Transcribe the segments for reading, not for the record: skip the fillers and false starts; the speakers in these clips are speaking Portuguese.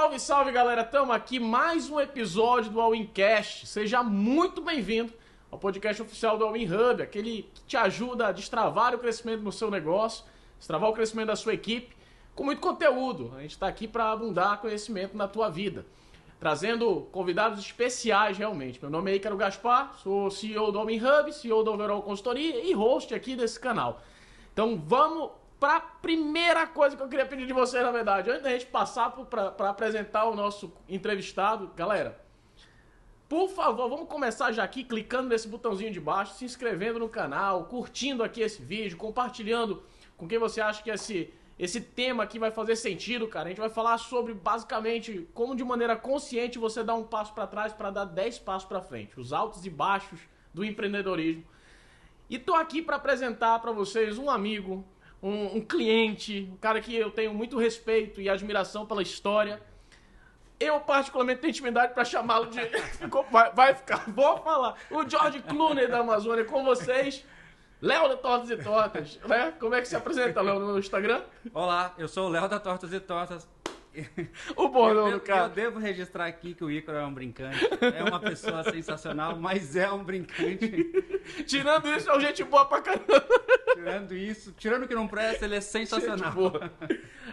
Salve, salve, galera! Estamos aqui mais um episódio do All-In-Cast. Seja muito bem-vindo ao podcast oficial do All-In Hub, aquele que te ajuda a destravar o crescimento no seu negócio, destravar o crescimento da sua equipe, com muito conteúdo. A gente está aqui para abundar conhecimento na tua vida, trazendo convidados especiais realmente. Meu nome é Ícaro Gaspar, sou CEO do All-In Hub, CEO da Overall Consultoria e host aqui desse canal. Então vamos para a primeira coisa que eu queria pedir de vocês, na verdade, antes da gente passar para apresentar o nosso entrevistado, galera, por favor, vamos começar já aqui clicando nesse botãozinho de baixo, se inscrevendo no canal, curtindo aqui esse vídeo, compartilhando com quem você acha que esse tema aqui vai fazer sentido, cara. A gente vai falar sobre, basicamente, como de maneira consciente você dá um passo para trás para dar 10 passos para frente, os altos e baixos do empreendedorismo. E tô aqui para apresentar para vocês um amigo, um cliente, um cara que eu tenho muito respeito e admiração pela história. Eu particularmente tenho intimidade para chamá-lo de... vou falar. O George Clooney da Amazônia com vocês. Léo da Tortas e Tortas, né? Como é que se apresenta, Léo, no Instagram? Olá, eu sou o Léo da Tortas e Tortas. O bordão do cara. Eu devo registrar aqui que o Ícaro é um brincante. É uma pessoa sensacional, mas é um brincante. Tirando isso, é um gente boa pra caramba. Tirando o que não presta, ele é sensacional.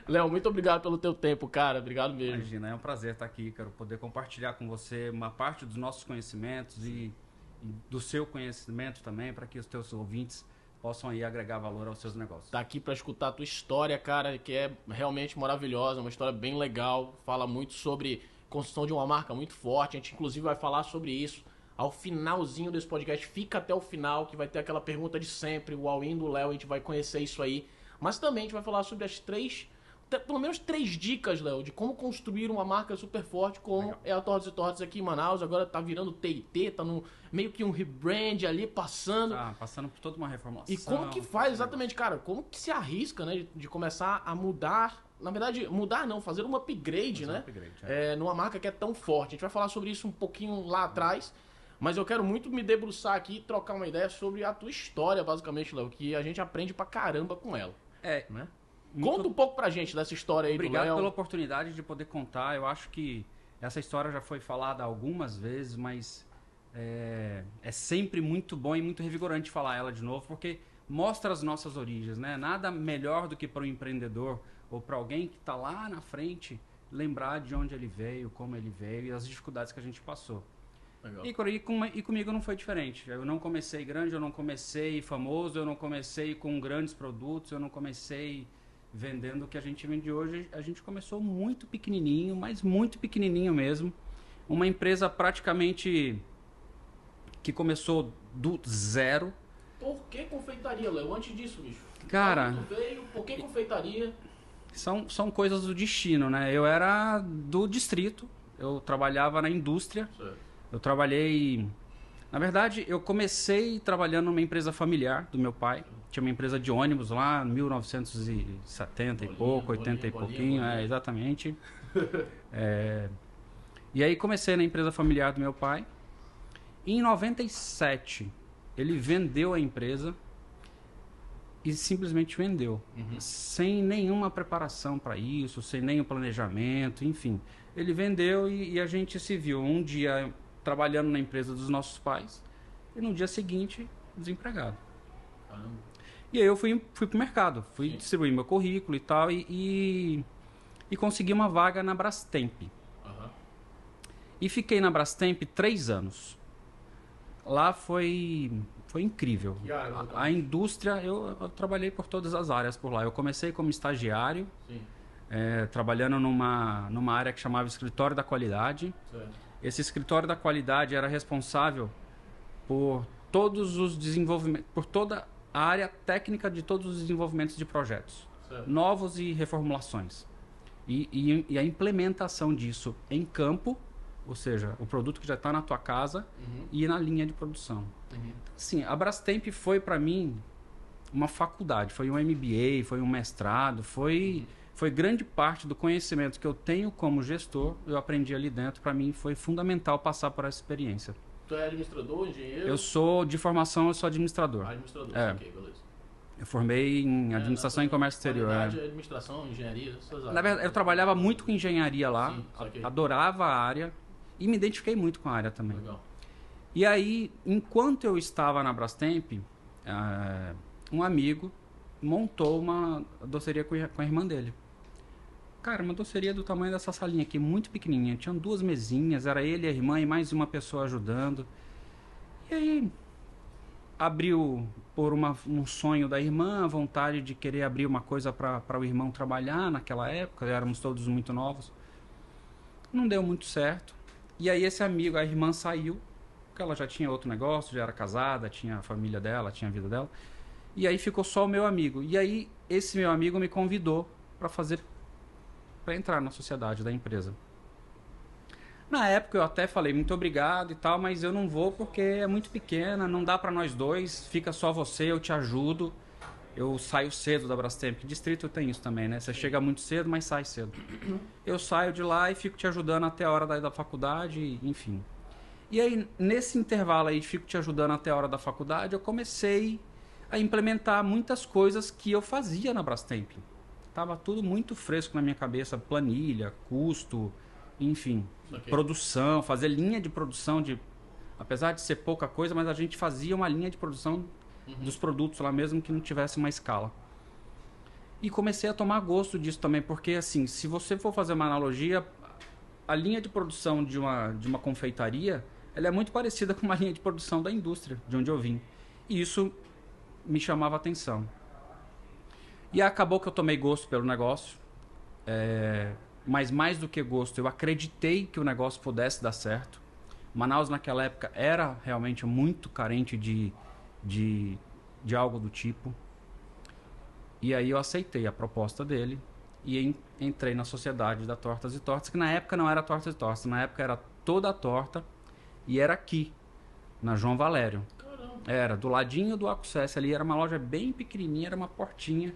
Léo, muito obrigado pelo teu tempo, cara. Obrigado mesmo. Imagina, é um prazer estar aqui, Ícaro, poder compartilhar com você uma parte dos nossos conhecimentos e do seu conhecimento também, para que os teus ouvintes possam aí agregar valor aos seus negócios. Tá aqui para escutar a tua história, cara, que é realmente maravilhosa, uma história bem legal, fala muito sobre construção de uma marca muito forte. A gente inclusive vai falar sobre isso ao finalzinho desse podcast. Fica até o final, que vai ter aquela pergunta de sempre, o all-in do Léo, a gente vai conhecer isso aí. Mas também a gente vai falar sobre pelo menos 3 dicas, Léo, de como construir uma marca super forte, como legal. É a Tortas e Tortas aqui em Manaus. Agora tá virando T&T, tá meio que um rebrand ali, passando. Tá, passando por toda uma reformulação. E como que faz exatamente, cara? Como que se arrisca, né, de começar a mudar, na verdade, mudar não, fazer um upgrade, né? Numa marca que é tão forte. A gente vai falar sobre isso um pouquinho lá atrás, mas eu quero muito me debruçar aqui e trocar uma ideia sobre a tua história, basicamente, Léo, que a gente aprende pra caramba com ela. Né? Conta um pouco pra gente dessa história aí. Obrigado pela oportunidade de poder contar. Eu acho que essa história já foi falada algumas vezes, mas é sempre muito bom e muito revigorante falar ela de novo, porque mostra as nossas origens, né? Nada melhor do que para o empreendedor ou para alguém que está lá na frente lembrar de onde ele veio, como ele veio e as dificuldades que a gente passou. Legal. E comigo não foi diferente. Eu não comecei grande, eu não comecei famoso, eu não comecei com grandes produtos, eu não comecei vendendo o que a gente vende hoje. A gente começou muito pequenininho, mas muito pequenininho mesmo. Uma empresa praticamente que começou do zero. Por que confeitaria, Léo? Antes disso, bicho. Cara, quando veio, por que confeitaria? São coisas do destino, né? Eu era do distrito, eu trabalhava na indústria. Certo. Eu trabalhei... Na verdade, eu comecei trabalhando numa empresa familiar do meu pai. Tinha uma empresa de ônibus lá, 1970 e pouco, 80 e pouquinho, exatamente. E aí comecei na empresa familiar do meu pai. Em 97, ele vendeu a empresa e simplesmente vendeu. Sem nenhuma preparação para isso, sem nenhum planejamento, enfim. Ele vendeu e a gente se viu um dia trabalhando na empresa dos nossos pais e no dia seguinte desempregado. E aí eu fui pro mercado, fui distribuir meu currículo e tal e consegui uma vaga na Brastemp. E fiquei na Brastemp 3 anos. Lá foi incrível. A indústria, eu trabalhei por todas as áreas por lá. Eu comecei como estagiário, trabalhando numa área que chamava Escritório da Qualidade. Certo. Esse Escritório da Qualidade era responsável por todos os desenvolvimentos, por toda a área técnica de todos os desenvolvimentos de projetos, certo. Novos e reformulações. E a implementação disso em campo, ou seja, o produto que já está na tua casa e na linha de produção. Sim, a Brastemp foi para mim uma faculdade, foi um MBA, foi um mestrado, foi grande parte do conhecimento que eu tenho como gestor, eu aprendi ali dentro. Para mim foi fundamental passar por essa experiência. Tu é administrador, engenheiro? Eu sou, de formação, eu sou administrador. Administrador, ok, beleza. Eu formei em administração e comércio exterior. Administração, engenharia, essas áreas. Na verdade, eu trabalhava muito com engenharia lá, Sim, saquei. adorava a área e me identifiquei muito com a área também. Legal. E aí, enquanto eu estava na Brastemp, um amigo montou uma doceria com a irmã dele. Cara, uma doceria do tamanho dessa salinha aqui, muito pequenininha. Tinham 2 mesinhas, era ele, a irmã e mais uma pessoa ajudando. E aí, abriu por um sonho da irmã, a vontade de querer abrir uma coisa para o irmão trabalhar naquela época, éramos todos muito novos. Não deu muito certo. E aí esse amigo, a irmã saiu, porque ela já tinha outro negócio, já era casada, tinha a família dela, tinha a vida dela. E aí ficou só o meu amigo. E aí esse meu amigo me convidou para entrar na sociedade da empresa. Na época eu até falei muito obrigado e tal, mas eu não vou porque é muito pequena, não dá para nós dois, fica só você, eu te ajudo. Eu saio cedo da Brastemp. Distrito tem isso também, né? Você chega muito cedo, mas sai cedo. Eu saio de lá e fico te ajudando até a hora da faculdade, enfim. E aí, nesse intervalo aí de fico te ajudando até a hora da faculdade, eu comecei a implementar muitas coisas que eu fazia na Brastemp. Tava tudo muito fresco na minha cabeça, planilha, custo, enfim, produção, fazer linha de produção apesar de ser pouca coisa, mas a gente fazia uma linha de produção dos produtos lá mesmo que não tivesse uma escala. E comecei a tomar gosto disso também, porque assim, se você for fazer uma analogia, a linha de produção de uma confeitaria, ela é muito parecida com uma linha de produção da indústria, de onde eu vim. E isso me chamava a atenção. E acabou que eu tomei gosto pelo negócio, mas mais do que gosto, eu acreditei que o negócio pudesse dar certo. Manaus naquela época era realmente muito carente de algo do tipo. E aí eu aceitei a proposta dele e entrei na sociedade da Tortas e Tortas, que na época não era Tortas e Tortas, na época era Toda a Torta e era aqui, na João Valério. Caramba. Era do ladinho do Acucesse ali, era uma loja bem pequenininha, era uma portinha.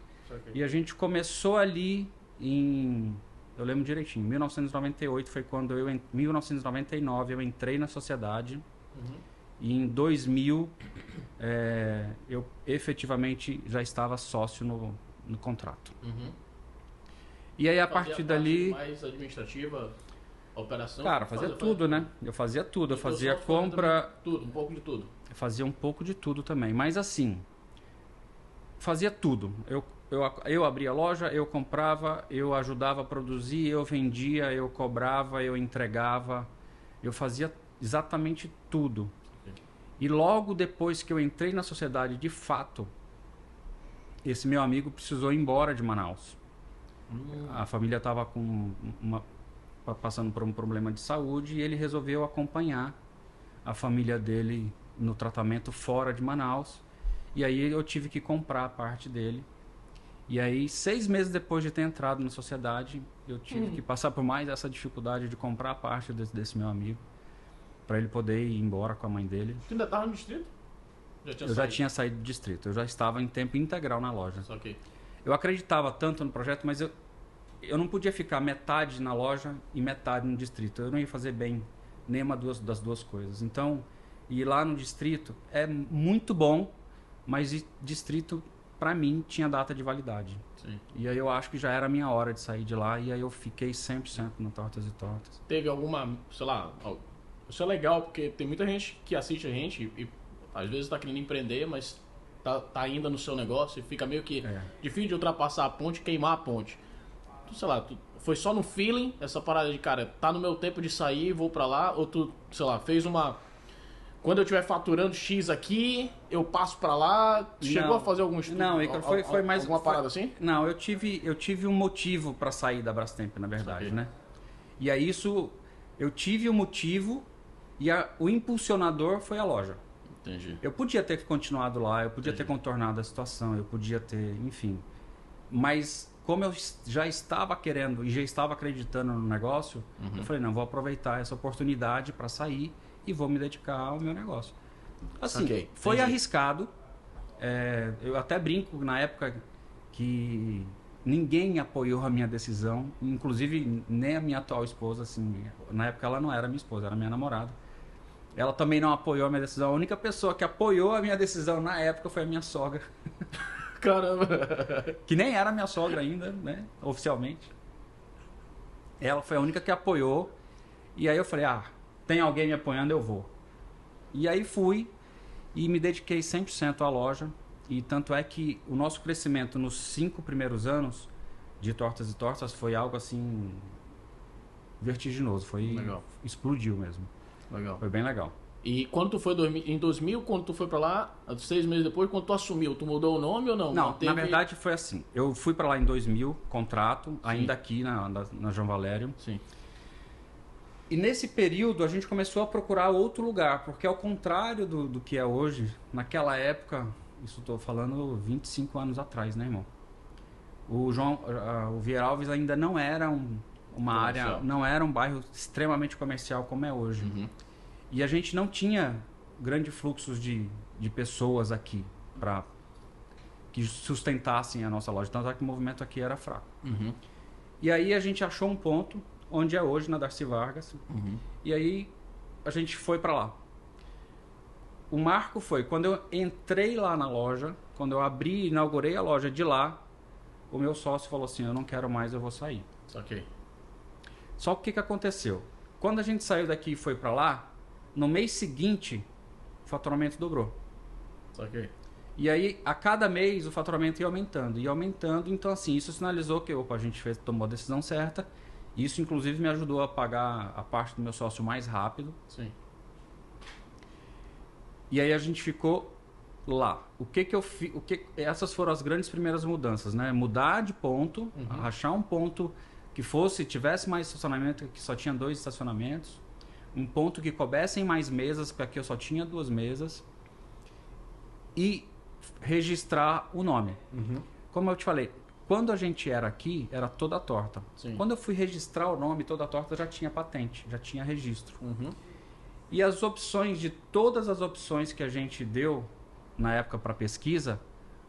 E a gente começou ali eu lembro direitinho, 1998 foi quando 1999 eu entrei na sociedade. E em 2000 eu efetivamente já estava sócio no contrato. E aí a partir dali... mais administrativa, operação? Cara, fazia tudo, né? Eu fazia tudo, eu fazia compra... Tudo, um pouco de tudo. Eu fazia um pouco de tudo também, mas assim, fazia tudo. Eu abria a loja, eu comprava, eu ajudava a produzir, eu vendia, eu cobrava, eu entregava, eu fazia exatamente tudo. E logo depois que eu entrei na sociedade, de fato, esse meu amigo precisou ir embora de Manaus. A família estava passando por um problema de saúde e ele resolveu acompanhar a família dele no tratamento fora de Manaus. E aí eu tive que comprar a parte dele. E aí, 6 meses depois de ter entrado na sociedade, eu tive que passar por mais essa dificuldade de comprar a parte desse meu amigo, para ele poder ir embora com a mãe dele. Você ainda estava no distrito? Já tinha saído do distrito, eu já estava em tempo integral na loja. Okay. Eu acreditava tanto no projeto, mas eu não podia ficar metade na loja e metade no distrito. Eu não ia fazer bem nenhuma das duas coisas. Então, ir lá no distrito é muito bom, mas distrito... Pra mim, tinha data de validade. Sim. E aí eu acho que já era a minha hora de sair de lá. E aí eu fiquei 100% no Tortas e Tortas. Teve alguma, sei lá... Isso é legal, porque tem muita gente que assiste a gente e às vezes tá querendo empreender, mas tá ainda no seu negócio e fica meio que difícil de ultrapassar a ponte e queimar a ponte. Tu, sei lá, foi só no feeling, essa parada de, cara, tá no meu tempo de sair, vou pra lá, ou tu, sei lá, fez uma... Quando eu estiver faturando X aqui, eu passo pra lá. Chegou a fazer algum estudo? Não, foi mais... Alguma parada assim? Não, eu tive um motivo para sair da Brastemp, na verdade, né? E aí eu tive um motivo e o impulsionador foi a loja. Entendi. Eu podia ter continuado lá, eu podia ter contornado a situação, eu podia ter, enfim. Mas como eu já estava querendo e já estava acreditando no negócio, eu falei, não, vou aproveitar essa oportunidade para sair e vou me dedicar ao meu negócio. Assim, foi arriscado. Eu até brinco na época que ninguém apoiou a minha decisão, inclusive nem a minha atual esposa. Assim, na época ela não era minha esposa, era minha namorada. Ela também não apoiou a minha decisão. A única pessoa que apoiou a minha decisão na época foi a minha sogra. Caramba. Que nem era minha sogra ainda, né? Oficialmente. Ela foi a única que apoiou. E aí eu falei, tem alguém me apoiando, eu vou. E aí fui e me dediquei 100% à loja. E tanto é que o nosso crescimento nos 5 primeiros anos de Tortas e Tortas foi algo assim vertiginoso. Legal. Explodiu mesmo. Legal. Foi bem legal. E quando tu foi em 2000, quando tu foi pra lá, 6 meses depois, quando tu assumiu, tu mudou o nome ou não? Não, na verdade foi assim. Eu fui pra lá em 2000, contrato, ainda aqui na João Valério. Sim. E nesse período a gente começou a procurar outro lugar, porque ao contrário do que é hoje, naquela época, isso estou falando 25 anos atrás, né, irmão? O Vieira Alves ainda não era uma área, não era um bairro extremamente comercial como é hoje. Uhum. E a gente não tinha grandes fluxos de pessoas aqui para que sustentassem a nossa loja. Tanto é que o movimento aqui era fraco. Uhum. E aí a gente achou um ponto onde é hoje, na Darcy Vargas. Uhum. E aí a gente foi para lá. O marco foi quando eu entrei lá na loja, quando eu inaugurei a loja de lá, o meu sócio falou assim, eu não quero mais, eu vou sair. Ok. Só que o que aconteceu? Quando a gente saiu daqui e foi para lá, no mês seguinte, o faturamento dobrou. Ok. E aí, a cada mês, o faturamento ia aumentando. Então, assim, isso sinalizou que a gente tomou a decisão certa. Isso, inclusive, me ajudou a pagar a parte do meu sócio mais rápido. Sim. E aí, a gente ficou lá. O que eu fiz? Essas foram as grandes primeiras mudanças, né? Mudar de ponto, achar um ponto que tivesse mais estacionamento, que só tinha 2 estacionamentos. Um ponto que coubessem mais mesas, porque aqui eu só tinha 2 mesas. E registrar o nome. Uhum. Como eu te falei, quando a gente era aqui, era Toda Torta. Sim. Quando eu fui registrar o nome Toda Torta, já tinha patente, já tinha registro. Uhum. E as opções, de todas as opções que a gente deu na época para pesquisa,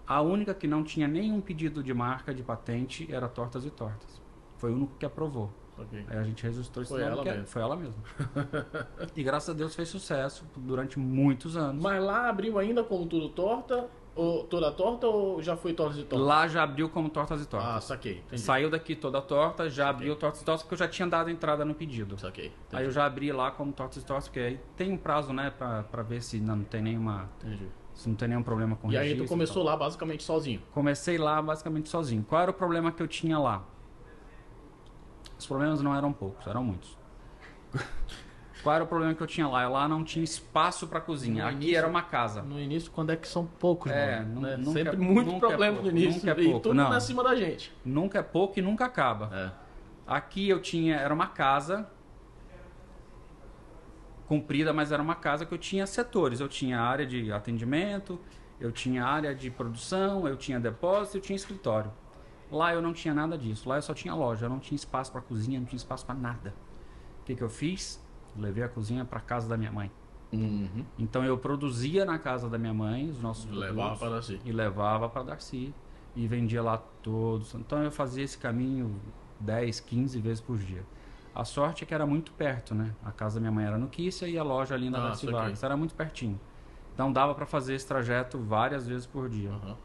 a única que não tinha nenhum pedido de marca, de patente, era Tortas e Tortas. Foi o único que aprovou. Okay. Aí a gente registrou esse Foi nome, ela mesmo. Foi ela mesmo. E graças a Deus fez sucesso durante muitos anos. Mas lá abriu ainda como Tudo Torta, ou Toda Torta, ou já foi Tortas e Tortas? Lá já abriu como Tortas e Tortas. Ah, saquei. Entendi. Saiu daqui Toda Torta, já abriu Tortas e Tortas, porque eu já tinha dado entrada no pedido. Saquei. Entendi. Aí eu já abri lá como Tortas e Tortas, porque aí tem um prazo, né, pra ver se não tem nenhuma... Entendi. Se não tem nenhum problema com E registro. aí tu começou lá basicamente sozinho? Comecei lá basicamente sozinho. Qual era o problema que eu tinha lá? Os problemas não eram poucos, eram muitos. Qual era o problema que eu tinha lá? Eu lá não tinha espaço para cozinha. No Aqui início, era uma casa. No início, quando é que são poucos, mano? Né? Nunca, Sempre muito nunca problema é no início. Nunca é E pouco, tudo não. acima da gente. Nunca é pouco e nunca acaba. É. Aqui eu tinha, era uma casa comprida, mas era uma casa que eu tinha setores. Eu tinha área de atendimento, eu tinha área de produção, eu tinha depósito, eu tinha escritório. Lá eu não tinha nada disso. Lá eu só tinha loja. Eu não tinha espaço para cozinha, não tinha espaço para nada. O que eu fiz? Levei a cozinha para casa da minha mãe. Uhum. Então eu produzia na casa da minha mãe os nossos produtos. Levava para Darcy. E levava para Darcy. E vendia lá todos. Então eu fazia esse caminho 10, 15 vezes por dia. A sorte é que era muito perto, né? A casa da minha mãe era no Quícia e a loja ali na Darcy Vargas. Era muito pertinho. Então dava para fazer esse trajeto várias vezes por dia. Uhum.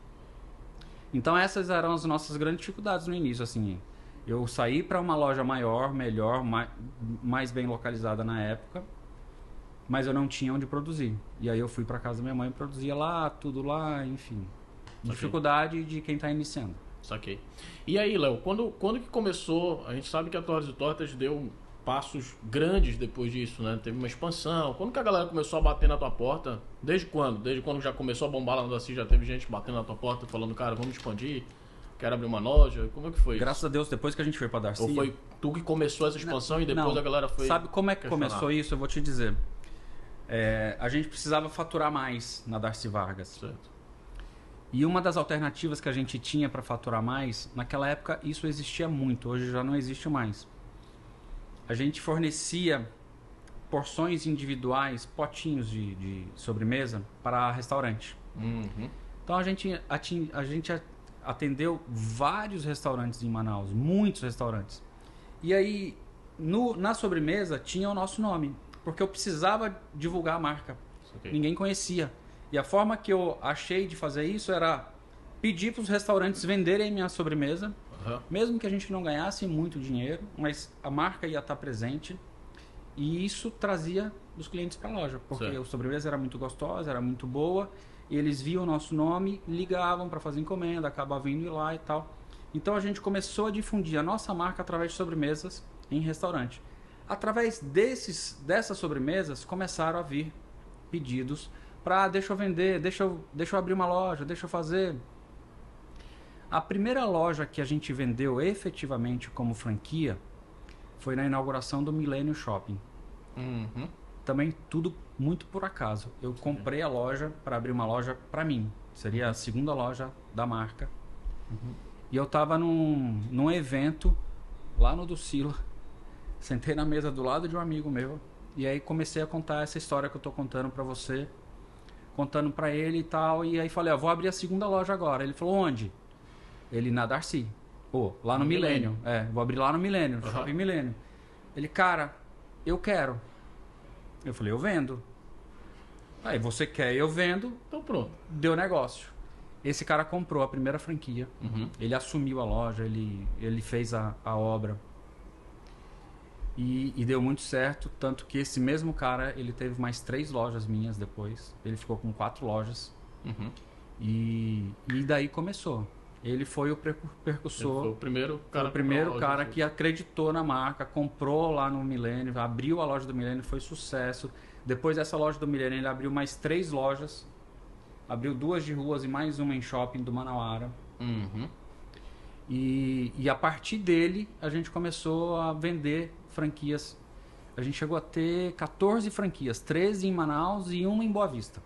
Então essas eram as nossas grandes dificuldades no início, assim. Eu saí para uma loja maior, melhor, mais bem localizada na época, mas eu não tinha onde produzir. E aí eu fui para casa da minha mãe e produzia lá, tudo lá, enfim. Dificuldade de quem está iniciando. Saquei. E aí, Léo, quando que começou? A gente sabe que a Tortas e Tortas deu passos grandes depois disso, né? Teve uma expansão. Quando que a galera começou a bater na tua porta? Desde quando? Desde quando já começou a bombar lá no Darcy, já teve gente batendo na tua porta falando, cara, vamos expandir, quero abrir uma loja? Como é que foi? Graças a Deus, depois que a gente foi para Darcy... Ou foi tu que começou essa expansão e depois não, a galera foi... Sabe como é que questionar? começou isso? Eu vou te dizer. A gente precisava faturar mais na Darcy Vargas. Certo. E uma das alternativas que a gente tinha para faturar mais, naquela época isso existia muito, hoje já não existe mais. A gente fornecia porções individuais, potinhos de sobremesa para restaurante. Uhum. Então a gente atendeu vários restaurantes em Manaus, muitos restaurantes. E aí na sobremesa tinha o nosso nome, porque eu precisava divulgar a marca. Okay. Ninguém conhecia. E a forma que eu achei de fazer isso era pedi para os restaurantes venderem minha sobremesa, Uhum. mesmo que a gente não ganhasse muito dinheiro, mas a marca ia estar presente. E isso trazia os clientes para a loja, porque Certo. a sobremesa era muito gostosa, era muito boa. E eles viam o nosso nome, ligavam para fazer encomenda, acabavam indo lá e tal. Então a gente começou a difundir a nossa marca através de sobremesas em restaurante. Através dessas sobremesas começaram a vir pedidos para deixa eu vender, deixa eu abrir uma loja, deixa eu fazer. A primeira loja que a gente vendeu efetivamente como franquia foi na inauguração do Millennium Shopping. Uhum. Também tudo muito por acaso. Eu comprei a loja para abrir uma loja para mim. Seria a segunda loja da marca. E eu tava num evento lá no Docila. Sentei na mesa do lado de um amigo meu. E aí comecei a contar essa história que eu tô contando para você. Contando para ele e tal. E aí falei, ó, vou abrir a segunda loja agora. Ele falou, onde? Ele, na Darcy. Pô, lá no Millennium. Vou abrir lá no Millennium, Uhum. Shopping Millennium. Ele, cara, eu quero. Eu falei, eu vendo. Aí, você quer, eu vendo. Então pronto. Deu negócio. Esse cara comprou a primeira franquia. Uhum. Ele assumiu a loja, ele fez a obra. E deu muito certo. Tanto que esse mesmo cara, ele teve mais 3 lojas minhas depois. Ele ficou com 4 lojas. Uhum. E daí começou. Ele foi o precursor. Foi o primeiro Foi cara, o primeiro a loja cara de- que acreditou na marca, comprou lá no Millennium, abriu a loja do Millennium, foi sucesso. Depois dessa loja do Millennium, ele abriu mais 3 lojas. Abriu 2 de ruas e mais uma em shopping do Manauara. Uhum. E a partir dele, a gente começou a vender franquias. A gente chegou a ter 14 franquias, 13 em Manaus e uma em Boa Vista.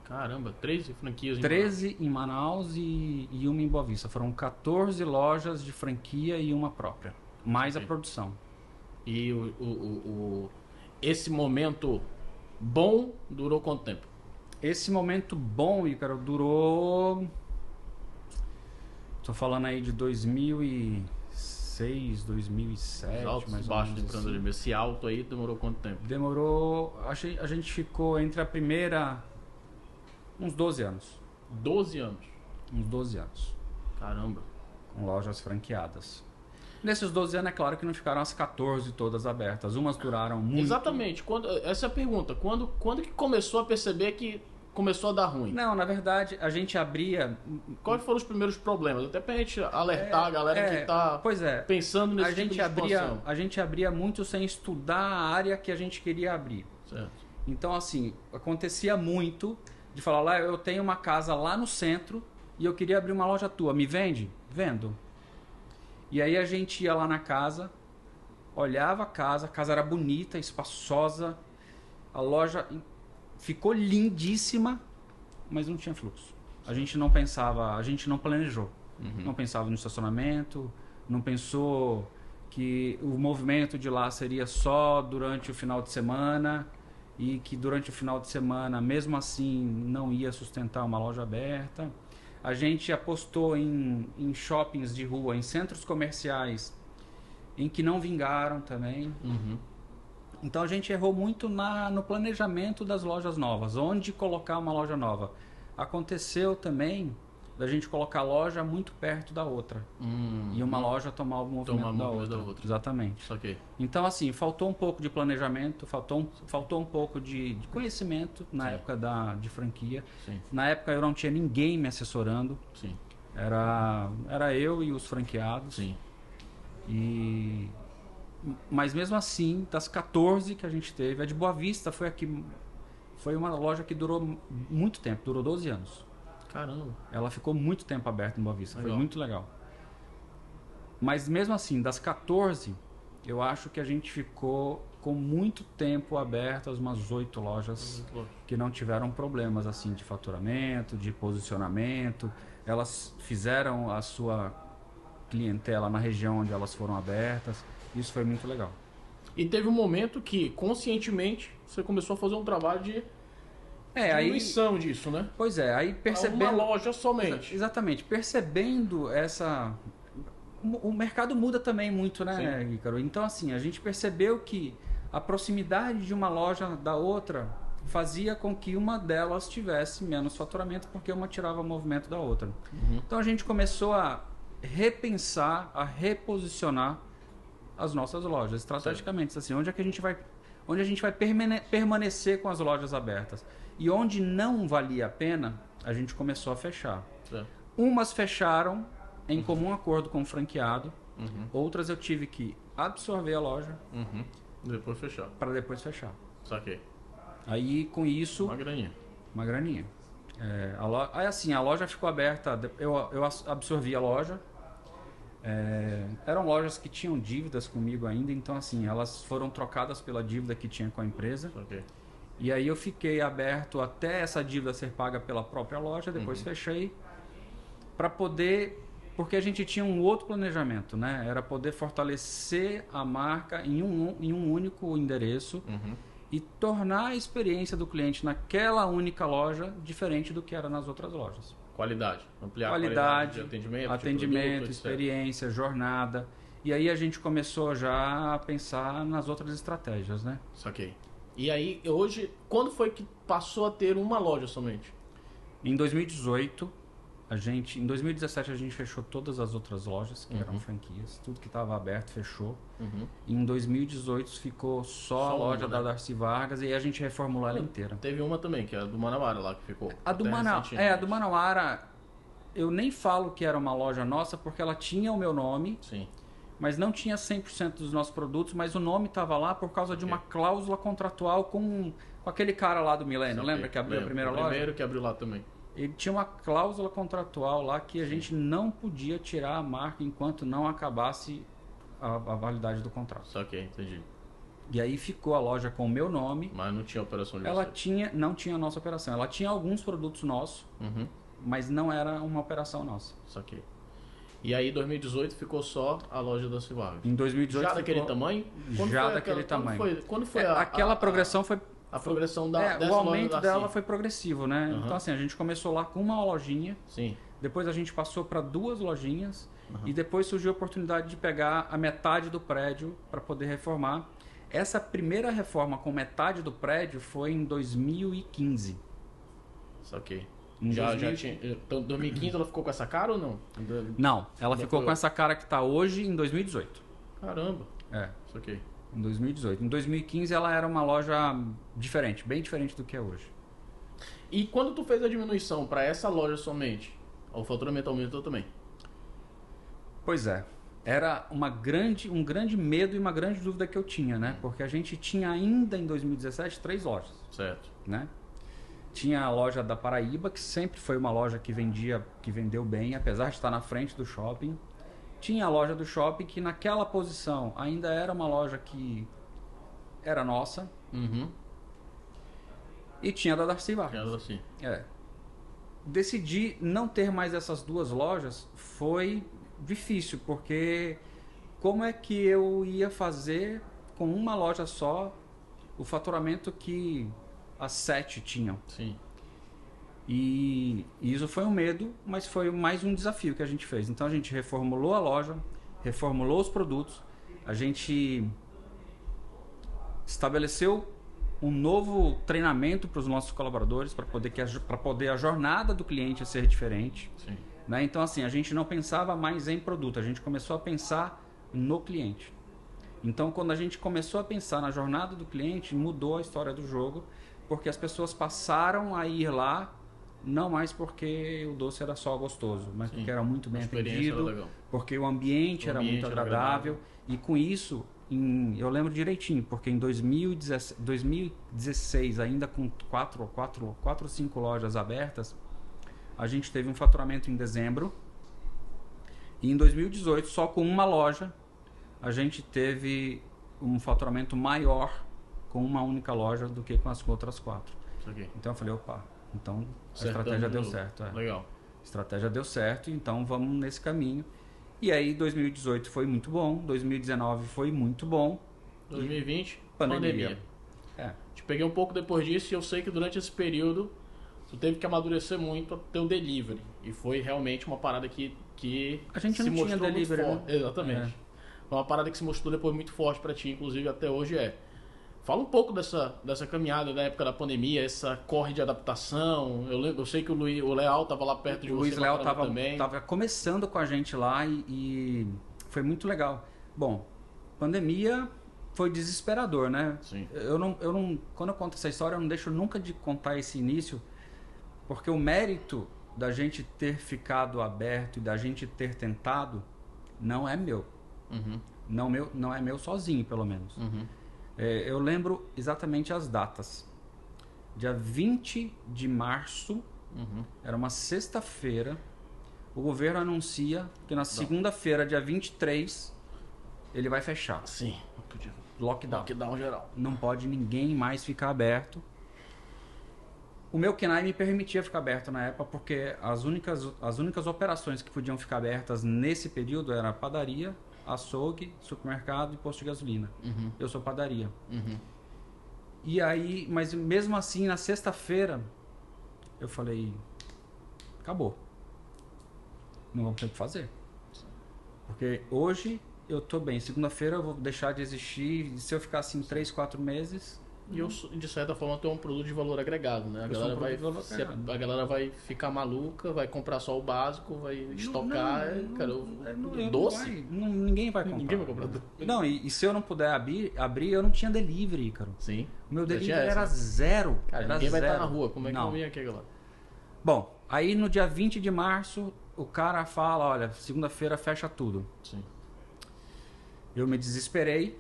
Caramba, 13 franquias em 13 em Manaus e uma em Boa Vista. Foram 14 lojas de franquia e uma própria. Mais a Ok. produção. E esse momento bom durou quanto tempo? Esse momento bom, Ícaro, durou... Tô falando aí de 2006, 2007, Os altos e mais ou baixos de menos assim. empreendedorismo. Esse alto aí demorou quanto tempo? Demorou... A gente ficou entre a primeira... Uns 12 anos. 12 anos. Uns 12 anos. Caramba. Com lojas franqueadas. Nesses 12 anos, é claro que não ficaram as 14 todas abertas. Umas duraram muito. Exatamente. Essa é a pergunta. Quando que começou a perceber que começou a dar ruim? Não, na verdade, a gente abria... Quais foram os primeiros problemas? Até pra gente alertar a galera que tá Pois é. pensando nesse A tipo gente, de expansão. a gente abria muito sem estudar a área que a gente queria abrir. Certo. Então, assim, acontecia muito de falar lá, eu tenho uma casa lá no centro e eu queria abrir uma loja tua. Me vende? Vendo. E aí a gente ia lá na casa, olhava a casa era bonita, espaçosa, a loja ficou lindíssima, mas não tinha fluxo. A gente não pensava, a gente não planejou. Não pensava no estacionamento, não pensou que o movimento de lá seria só durante o final de semana e que durante o final de semana, mesmo assim, não ia sustentar uma loja aberta. A gente apostou em shoppings de rua, em centros comerciais, em que não vingaram também. Uhum. Então a gente errou muito no planejamento das lojas novas, onde colocar uma loja nova. Aconteceu também da gente colocar a loja muito perto da outra e uma loja tomar o movimento da outra. Exatamente. Ok. Então, assim, faltou um pouco de planejamento, faltou um pouco de conhecimento na Sim. época de franquia. Sim. Na época eu não tinha ninguém me assessorando, Sim. era eu e os franqueados. Sim. Mas mesmo assim, das 14 que a gente teve, a de Boa Vista foi uma loja que durou muito tempo, durou 12 anos. Caramba. Ela ficou muito tempo aberta em Boa Vista, Legal. foi muito legal. Mas mesmo assim, das 14, eu acho que a gente ficou com muito tempo abertas, umas 8 lojas que não tiveram problemas assim de faturamento, de posicionamento. Elas fizeram a sua clientela na região onde elas foram abertas. Isso foi muito legal. E teve um momento que, conscientemente, você começou a fazer um trabalho de diminuição disso, né? Pois é, aí percebendo... Uma loja somente. Exatamente, percebendo essa... O mercado muda também muito, né, Sim. Ícaro? Então, assim, a gente percebeu que a proximidade de uma loja da outra fazia com que uma delas tivesse menos faturamento, porque uma tirava movimento da outra. Então a gente começou a repensar, a reposicionar as nossas lojas estrategicamente, assim, onde a gente vai permanecer com as lojas abertas, e onde não valia a pena, a gente começou a fechar. Umas fecharam em comum acordo com o franqueado, outras eu tive que absorver a loja depois fechar. para depois fechar. Saquei. Aí com isso Uma graninha. Aí assim, a loja ficou aberta, eu absorvi a loja. Eram lojas que tinham dívidas comigo ainda, então assim, elas foram trocadas pela dívida que tinha com a empresa. Saquei. E aí eu fiquei aberto até essa dívida ser paga pela própria loja, depois fechei para poder, porque a gente tinha um outro planejamento, né? Era poder fortalecer a marca em um único endereço e tornar a experiência do cliente naquela única loja diferente do que era nas outras lojas. Qualidade. Ampliar a qualidade de atendimento, produto, experiência, jornada. E aí a gente começou já a pensar nas outras estratégias, né? Saquei. E aí, hoje, quando foi que passou a ter uma loja somente? Em 2018, em 2017 a gente fechou todas as outras lojas que eram franquias, tudo que estava aberto fechou. Em 2018 ficou só a loja da Darcy Vargas, e aí a gente reformulou ela inteira. Teve uma também, que é a do Manauara lá que ficou. A do Manauara, eu nem falo que era uma loja nossa, porque ela tinha o meu nome. Sim. Mas não tinha 100% dos nossos produtos, mas o nome estava lá por causa de uma cláusula contratual com aquele cara lá do Milênio. Lembra que abriu a primeira loja? O primeiro que abriu lá também. Ele tinha uma cláusula contratual lá que a gente não podia tirar a marca enquanto não acabasse a validade do contrato. Saquei, entendi. E aí ficou a loja com o meu nome. Mas não tinha operação de não tinha a nossa operação. Ela tinha alguns produtos nossos, mas não era uma operação nossa. Saquei. E aí, em 2018, ficou só a loja da Civargas. Em 2018 já daquele tamanho? Quando foi aquela progressão foi... A progressão dessa o aumento dela foi progressivo, né? Então assim, a gente começou lá com uma lojinha. Sim. Depois a gente passou para 2 lojinhas. E depois surgiu a oportunidade de pegar a metade do prédio para poder reformar. Essa primeira reforma com metade do prédio foi em 2015. Saquei. Já tinha. Então, 2015 ela ficou com essa cara ou não? Não, ela ficou com essa cara que está hoje em 2018. Caramba. Saquei. Em 2018. Em 2015 ela era uma loja diferente, bem diferente do que é hoje. E quando tu fez a diminuição para essa loja somente, o faturamento aumentou também? Pois é. Era um grande medo e uma grande dúvida que eu tinha, né? Porque a gente tinha ainda em 2017 3 lojas. Certo. Né? Tinha a loja da Paraíba, que sempre foi uma loja que vendeu bem, apesar de estar na frente do shopping. Tinha a loja do shopping, que naquela posição ainda era uma loja que era nossa. E tinha a da Darcy Vargas. Decidi não ter mais essas 2 lojas. Foi difícil, porque como é que eu ia fazer com uma loja só o faturamento que as 7 tinham? Sim. E isso foi um medo, mas foi mais um desafio que a gente fez. Então a gente reformulou a loja, reformulou os produtos, a gente estabeleceu um novo treinamento para os nossos colaboradores, para poder a jornada do cliente ser diferente. Sim. Né? Então assim, a gente não pensava mais em produto, a gente começou a pensar no cliente. Então quando a gente começou a pensar na jornada do cliente, mudou a história do jogo, porque as pessoas passaram a ir lá não mais porque o doce era só gostoso, mas porque era muito bem atendido, porque o ambiente era muito agradável. E com isso, eu lembro direitinho, porque em 2016, ainda com 4 ou 5 lojas abertas, a gente teve um faturamento em dezembro. E em 2018, só com uma loja, a gente teve um faturamento maior com uma única loja do que com as outras 4. Então eu falei, opa, então a estratégia deu certo. Legal. A estratégia deu certo, então vamos nesse caminho. E aí 2018 foi muito bom, 2019 foi muito bom. 2020, pandemia. Te peguei um pouco depois disso, e eu sei que durante esse período tu teve que amadurecer muito o teu delivery. E foi realmente uma parada que a gente se não mostrou tinha delivery, muito forte. Né? Exatamente. Foi uma parada que se mostrou depois muito forte pra ti, inclusive até hoje Fala um pouco dessa caminhada da época da pandemia, essa corre de adaptação. Eu sei que o Leal estava lá perto de O você. Luiz Leal também. tava começando com a gente lá e foi muito legal. Bom, pandemia foi desesperador, né? Sim. Quando eu conto essa história, eu não deixo nunca de contar esse início, porque o mérito da gente ter ficado aberto e da gente ter tentado não é meu. Uhum. Não é meu sozinho, pelo menos. Uhum. Eu lembro exatamente as datas. Dia 20 de março, era uma sexta-feira, o governo anuncia que na segunda-feira, dia 23, ele vai fechar. Sim. Lockdown geral. Não pode ninguém mais ficar aberto. O meu KNAI me permitia ficar aberto na época, porque as únicas operações que podiam ficar abertas nesse período era padaria, açougue, supermercado e posto de gasolina. Eu sou padaria. E aí, mas mesmo assim, na sexta-feira, eu falei, acabou. Não vamos ter o que fazer. Porque hoje eu tô bem. Segunda-feira eu vou deixar de existir. E se eu ficar assim 3, 4 meses... E eu, de certa forma, tenho um produto de valor agregado, né? A galera vai ficar maluca, vai comprar só o básico, vai estocar. Doce? Ninguém vai comprar. Ninguém vai comprar doce. Não, e se eu não puder abrir, eu não tinha delivery, cara. Sim. O meu delivery era zero. Cara, era ninguém vai zero. estar na rua. Como é que eu vim aqui, galera? Bom, aí no dia 20 de março, o cara fala, olha, segunda-feira fecha tudo. Sim. Eu me desesperei.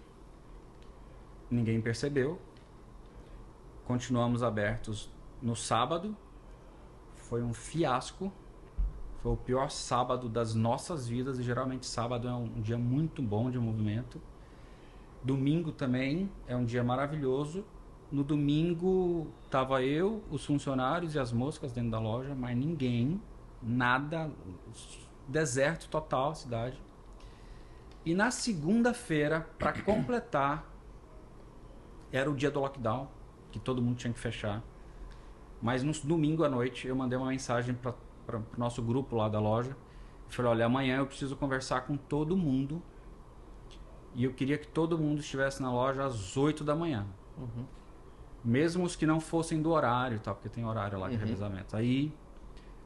Ninguém percebeu. Continuamos abertos no sábado. Foi um fiasco. Foi o pior sábado das nossas vidas. E geralmente sábado é um dia muito bom de movimento. Domingo também é um dia maravilhoso. No domingo tava eu, os funcionários e as moscas dentro da loja, mas ninguém, nada, deserto total a cidade. E na segunda-feira, para completar, era o dia do lockdown, que todo mundo tinha que fechar. Mas no domingo à noite eu mandei uma mensagem para o nosso grupo lá da loja. Eu falei, olha, amanhã eu preciso conversar com todo mundo. E eu queria que todo mundo estivesse na loja às 8 da manhã. Mesmo os que não fossem do horário, tá? Porque tem horário lá de revezamento. Aí,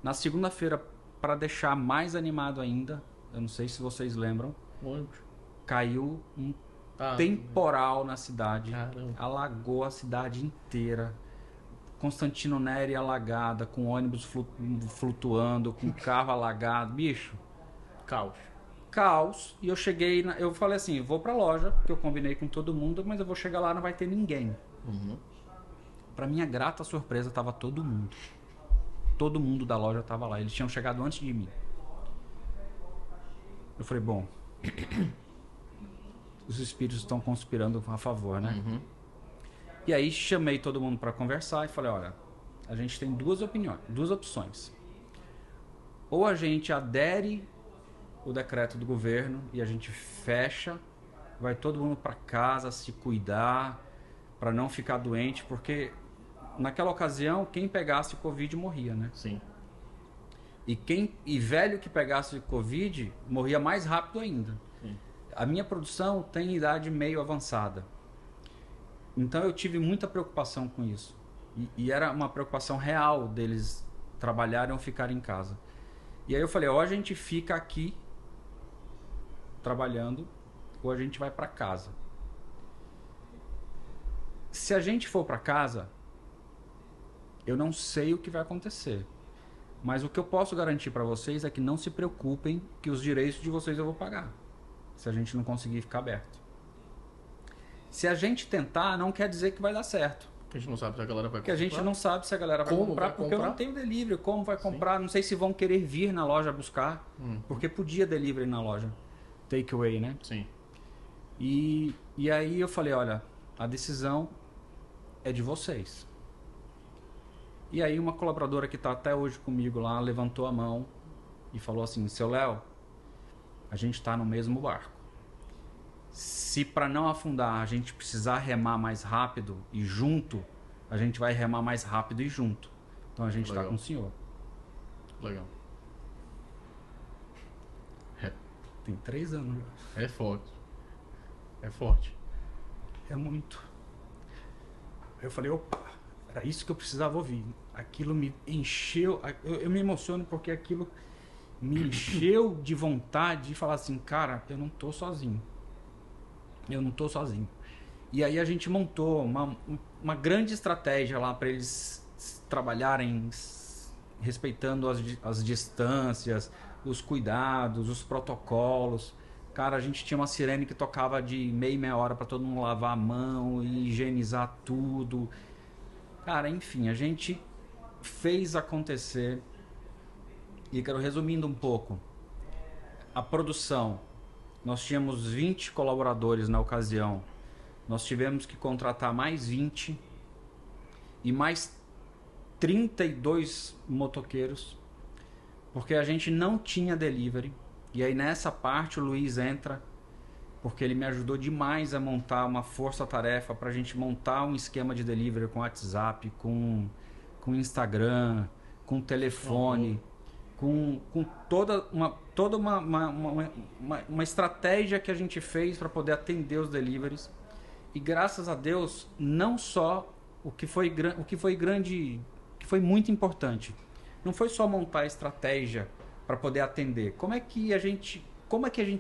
na segunda-feira, para deixar mais animado ainda, eu não sei se vocês lembram, caiu um temporal na cidade. Caramba. Alagou a cidade inteira. Constantino Neri alagada, com ônibus flutuando, com carro alagado. Bicho. Caos. E eu cheguei, eu falei assim, vou pra loja, que eu combinei com todo mundo, mas eu vou chegar lá, não vai ter ninguém. Pra minha grata surpresa, tava todo mundo. Todo mundo da loja tava lá. Eles tinham chegado antes de mim. Eu falei, bom, os espíritos estão conspirando a favor, né? E aí chamei todo mundo para conversar e falei, olha, a gente tem duas opções. Ou a gente adere o decreto do governo e a gente fecha, vai todo mundo para casa se cuidar, para não ficar doente, porque naquela ocasião quem pegasse Covid morria, né? Sim. E velho que pegasse Covid morria mais rápido ainda. Sim. A minha produção tem idade meio avançada. Então eu tive muita preocupação com isso. E era uma preocupação real deles trabalharem ou ficarem em casa. E aí eu falei, ou a gente fica aqui trabalhando, ou a gente vai para casa. Se a gente for para casa, eu não sei o que vai acontecer. Mas o que eu posso garantir para vocês é que não se preocupem, que os direitos de vocês eu vou pagar, se a gente não conseguir ficar aberto. Se a gente tentar, não quer dizer que vai dar certo. A gente não sabe se a galera vai comprar. Porque a gente não sabe se a galera vai comprar, porque eu não tenho delivery. Como vai comprar? Sim. Não sei se vão querer vir na loja buscar, porque podia delivery na loja. Takeaway, né? Sim. E aí eu falei, olha, a decisão é de vocês. E aí uma colaboradora que está até hoje comigo lá, levantou a mão e falou assim, seu Léo, a gente está no mesmo barco. Se para não afundar a gente precisar remar mais rápido e junto, a gente vai remar mais rápido e junto. Então a gente está com o senhor. Legal. Tem 3 anos. É forte. É forte. É muito. Eu falei, opa, era isso que eu precisava ouvir. Aquilo me encheu, eu me emociono porque aquilo me encheu de vontade de falar assim, cara, eu não tô sozinho. Eu não tô sozinho. E aí a gente montou uma grande estratégia lá para eles trabalharem respeitando as distâncias, os cuidados, os protocolos. Cara, a gente tinha uma sirene que tocava de meia hora para todo mundo lavar a mão e higienizar tudo. Cara, enfim, a gente fez acontecer. E quero resumindo um pouco. A produção, nós tínhamos 20 colaboradores na ocasião. Nós tivemos que contratar mais 20 e mais 32 motoqueiros, porque a gente não tinha delivery. E aí nessa parte o Luiz entra, porque ele me ajudou demais a montar uma força-tarefa para a gente montar um esquema de delivery com WhatsApp, com Instagram, com telefone, com toda uma estratégia que a gente fez para poder atender os deliveries. E graças a Deus, não só o que foi grande, que foi muito importante, não foi só montar a estratégia para poder atender. Como é que a gente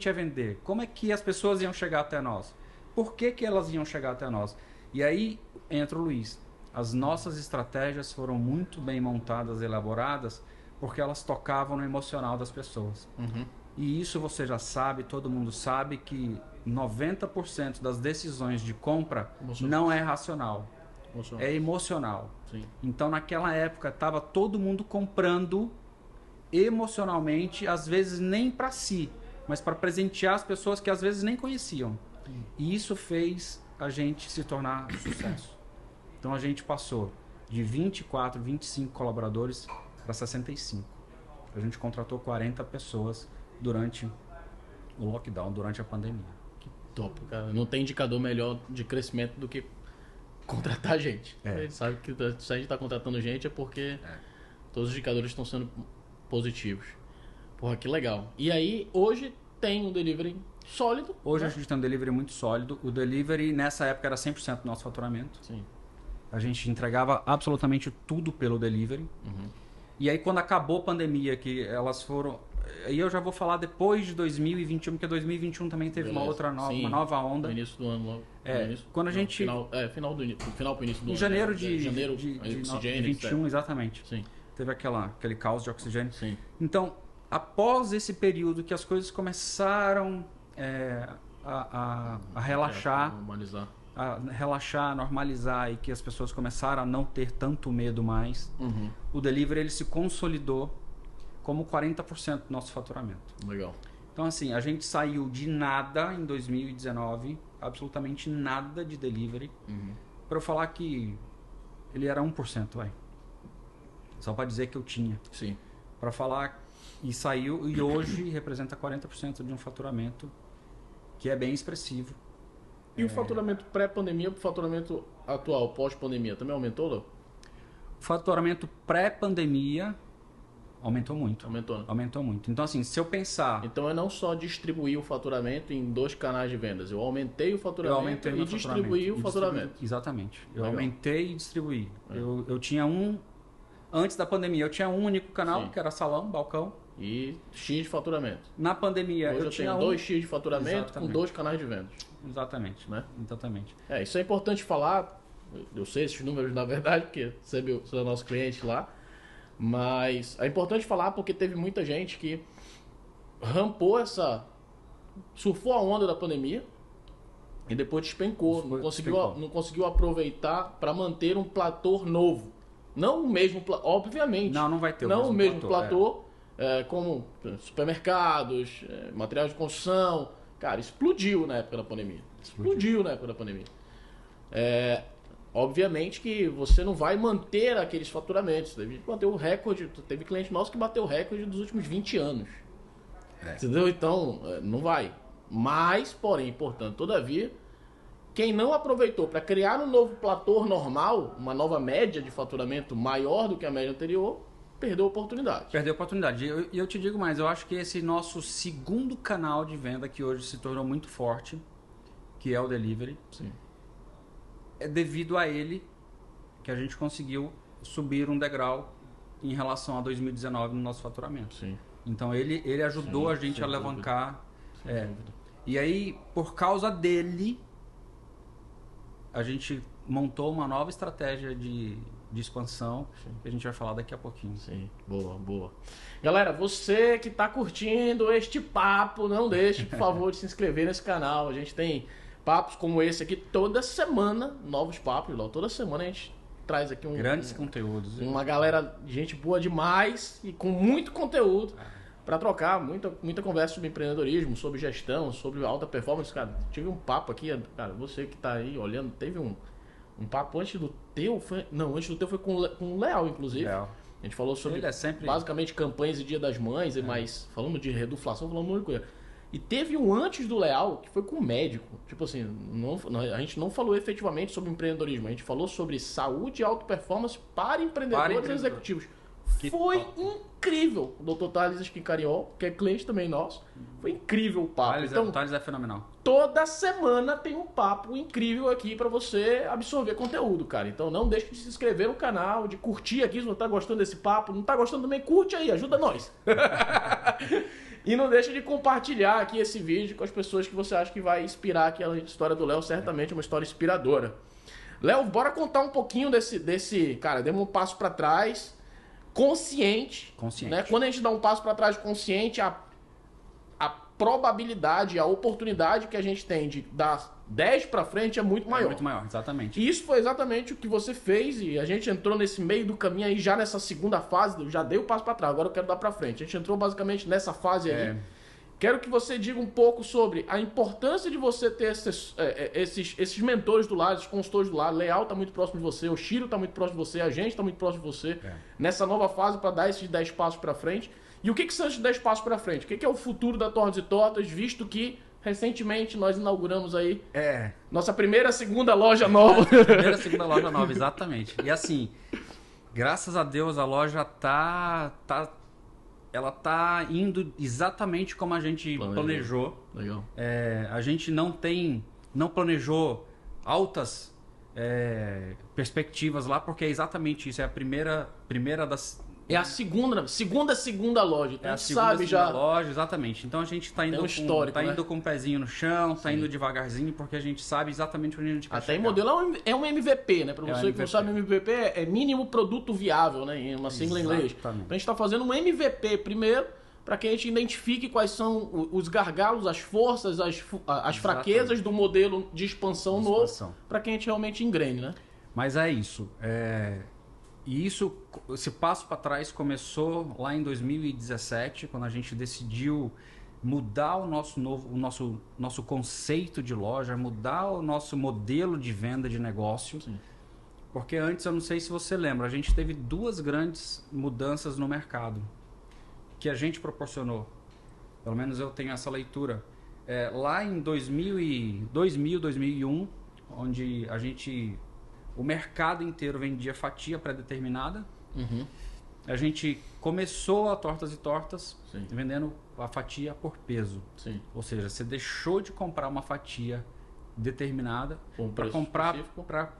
ia vender? Como é que as pessoas iam chegar até nós? Por que elas iam chegar até nós? E aí entra o Luiz. As nossas estratégias foram muito bem montadas, elaboradas, porque elas tocavam no emocional das pessoas. Uhum. E isso você já sabe, todo mundo sabe que 90% das decisões de compra não é racional, é emocional. Sim. Então naquela época estava todo mundo comprando emocionalmente, às vezes nem para si, mas para presentear as pessoas que às vezes nem conheciam. E isso fez a gente se tornar sucesso. Então a gente passou de 24, 25 colaboradores para 65. A gente contratou 40 pessoas durante o lockdown, durante a pandemia. Que top, cara. Não tem indicador melhor de crescimento do que contratar gente. A gente sabe que se a gente está contratando gente é porque todos os indicadores estão sendo positivos. Porra, que legal. E aí, hoje tem um delivery sólido. Hoje a gente tem um delivery muito sólido. O delivery, nessa época, era 100% do nosso faturamento. Sim. A gente entregava absolutamente tudo pelo delivery. Uhum. E aí, quando acabou a pandemia, que elas foram... Aí eu já vou falar depois de 2021, porque 2021 também teve uma nova onda. No início do ano logo. Quando a gente... Final pro início do ano. Em janeiro de 21, exatamente. Sim. Teve aquele caos de oxigênio. Sim. Então, após esse período que as coisas começaram a relaxar, a normalizar e que as pessoas começaram a não ter tanto medo mais, o delivery ele se consolidou como 40% do nosso faturamento. Legal. Então, assim, a gente saiu de nada em 2019, absolutamente nada de delivery, para eu falar que ele era 1%, vai. Só para dizer que eu tinha. Sim. Para falar, e saiu, e hoje representa 40% de um faturamento que é bem expressivo. E o faturamento pré-pandemia para o faturamento atual, pós-pandemia, também aumentou, Léo? O faturamento pré-pandemia aumentou muito. Aumentou, né? Aumentou muito. Então, assim, se eu pensar... Então, é não só distribuir o faturamento em 2 canais de vendas. Eu aumentei o faturamento e distribuí o faturamento. Exatamente. Eu Legal. aumentei e distribuí. Eu tinha antes da pandemia, eu tinha um único canal, que era salão, balcão. E X de faturamento. Na pandemia, hoje eu tinha tenho 2X de faturamento. Exatamente. Com 2 canais de vendas. Exatamente. Né? Exatamente. Isso é importante falar. Eu sei esses números, na verdade, porque você é nosso cliente lá. Mas é importante falar porque teve muita gente que surfou a onda da pandemia e depois despencou. Não conseguiu aproveitar para manter um platô novo. Não o mesmo platô, obviamente. Não vai ter o mesmo platô. Como supermercados, materiais de construção. Cara, explodiu na época da pandemia. Explodiu na época da pandemia. Obviamente que você não vai manter aqueles faturamentos. Teve cliente nosso que bateu o recorde dos últimos 20 anos. Entendeu? Então, não vai. Mas, porém, importante, todavia, quem não aproveitou para criar um novo platô normal, uma nova média de faturamento maior do que a média anterior, perdeu a oportunidade. Perdeu a oportunidade. E eu te digo mais, eu acho que esse nosso segundo canal de venda, que hoje se tornou muito forte, que é o delivery, Sim. é devido a ele que a gente conseguiu subir um degrau em relação a 2019 no nosso faturamento. Sim. Então ele ajudou a gente a alavancar. E aí, por causa dele, a gente montou uma nova estratégia de expansão, que a gente vai falar daqui a pouquinho. Sim, boa. Galera, você que está curtindo este papo, não deixe, por favor, de se inscrever nesse canal. A gente tem papos como esse aqui toda semana, novos papos, toda semana a gente traz aqui grandes conteúdos. Uma galera, gente boa demais e com muito conteúdo para trocar, muita conversa sobre empreendedorismo, sobre gestão, sobre alta performance. Cara, tive um papo aqui, cara, você que tá aí olhando, teve um papo antes do teu, antes do teu foi com o Leal, inclusive. Leal. A gente falou sobre basicamente campanhas e Dia das Mães, mas falando de reduflação, falando muita coisa. E teve um antes do Leal, que foi com o médico. Tipo assim, a gente não falou efetivamente sobre empreendedorismo, a gente falou sobre saúde e alta performance para empreendedores e executivos. Foi incrível. O Dr. Thales Esquincariol, que é cliente também nosso, foi incrível o papo. O Thales é fenomenal. Toda semana tem um papo incrível aqui para você absorver conteúdo, cara. Então não deixe de se inscrever no canal, de curtir aqui se não tá gostando desse papo. Não tá gostando também, curte aí, ajuda nós. E não deixa de compartilhar aqui esse vídeo com as pessoas que você acha que vai inspirar aquela história do Léo. Certamente é uma história inspiradora. Léo, bora contar um pouquinho desse... Cara, demos um passo para trás, consciente. Né? Quando a gente dá um passo para trás consciente, a probabilidade, a oportunidade que a gente tem de dar 10 para frente é muito maior. É muito maior, exatamente. E isso foi exatamente o que você fez e a gente entrou nesse meio do caminho aí, já nessa segunda fase, eu já dei o passo para trás, agora eu quero dar para frente. A gente entrou basicamente nessa fase aí. Quero que você diga um pouco sobre a importância de você ter esses mentores do lado, esses consultores do lado. Leal está muito próximo de você, o Shiro está muito próximo de você, a gente está muito próximo de você. Nessa nova fase para dar esses 10 passos para frente. E o que são esses 10 passos para frente? O que é o futuro da Tortas e Tortas, visto que recentemente nós inauguramos aí nossa segunda loja nova. Segunda loja nova, exatamente. E assim, graças a Deus a loja ela tá indo exatamente como a gente planejou. Legal. A gente não planejou altas perspectivas lá, porque é exatamente isso. É a primeira das... É a segunda loja. Então a segunda loja, exatamente. Então a gente está indo, indo com o pezinho no chão, está indo devagarzinho, porque a gente sabe exatamente onde a gente quer chegar. Até em modelo é um MVP, né? Para você que não sabe, MVP é mínimo produto viável, né? Em uma sigla em inglês. A gente está fazendo um MVP primeiro, para que a gente identifique quais são os gargalos, as forças, as fraquezas do modelo de expansão novo, para que a gente realmente engrene, né? Mas é isso. E esse passo para trás começou lá em 2017, quando a gente decidiu mudar o nosso conceito de loja, mudar o nosso modelo de venda de negócio. Sim. Porque antes, eu não sei se você lembra, a gente teve 2 grandes mudanças no mercado que a gente proporcionou. Pelo menos eu tenho essa leitura. Lá em 2001, onde o mercado inteiro vendia fatia pré-determinada. A gente começou a Tortas e Tortas vendendo a fatia por peso. Sim. Ou seja, você deixou de comprar uma fatia determinada para comprar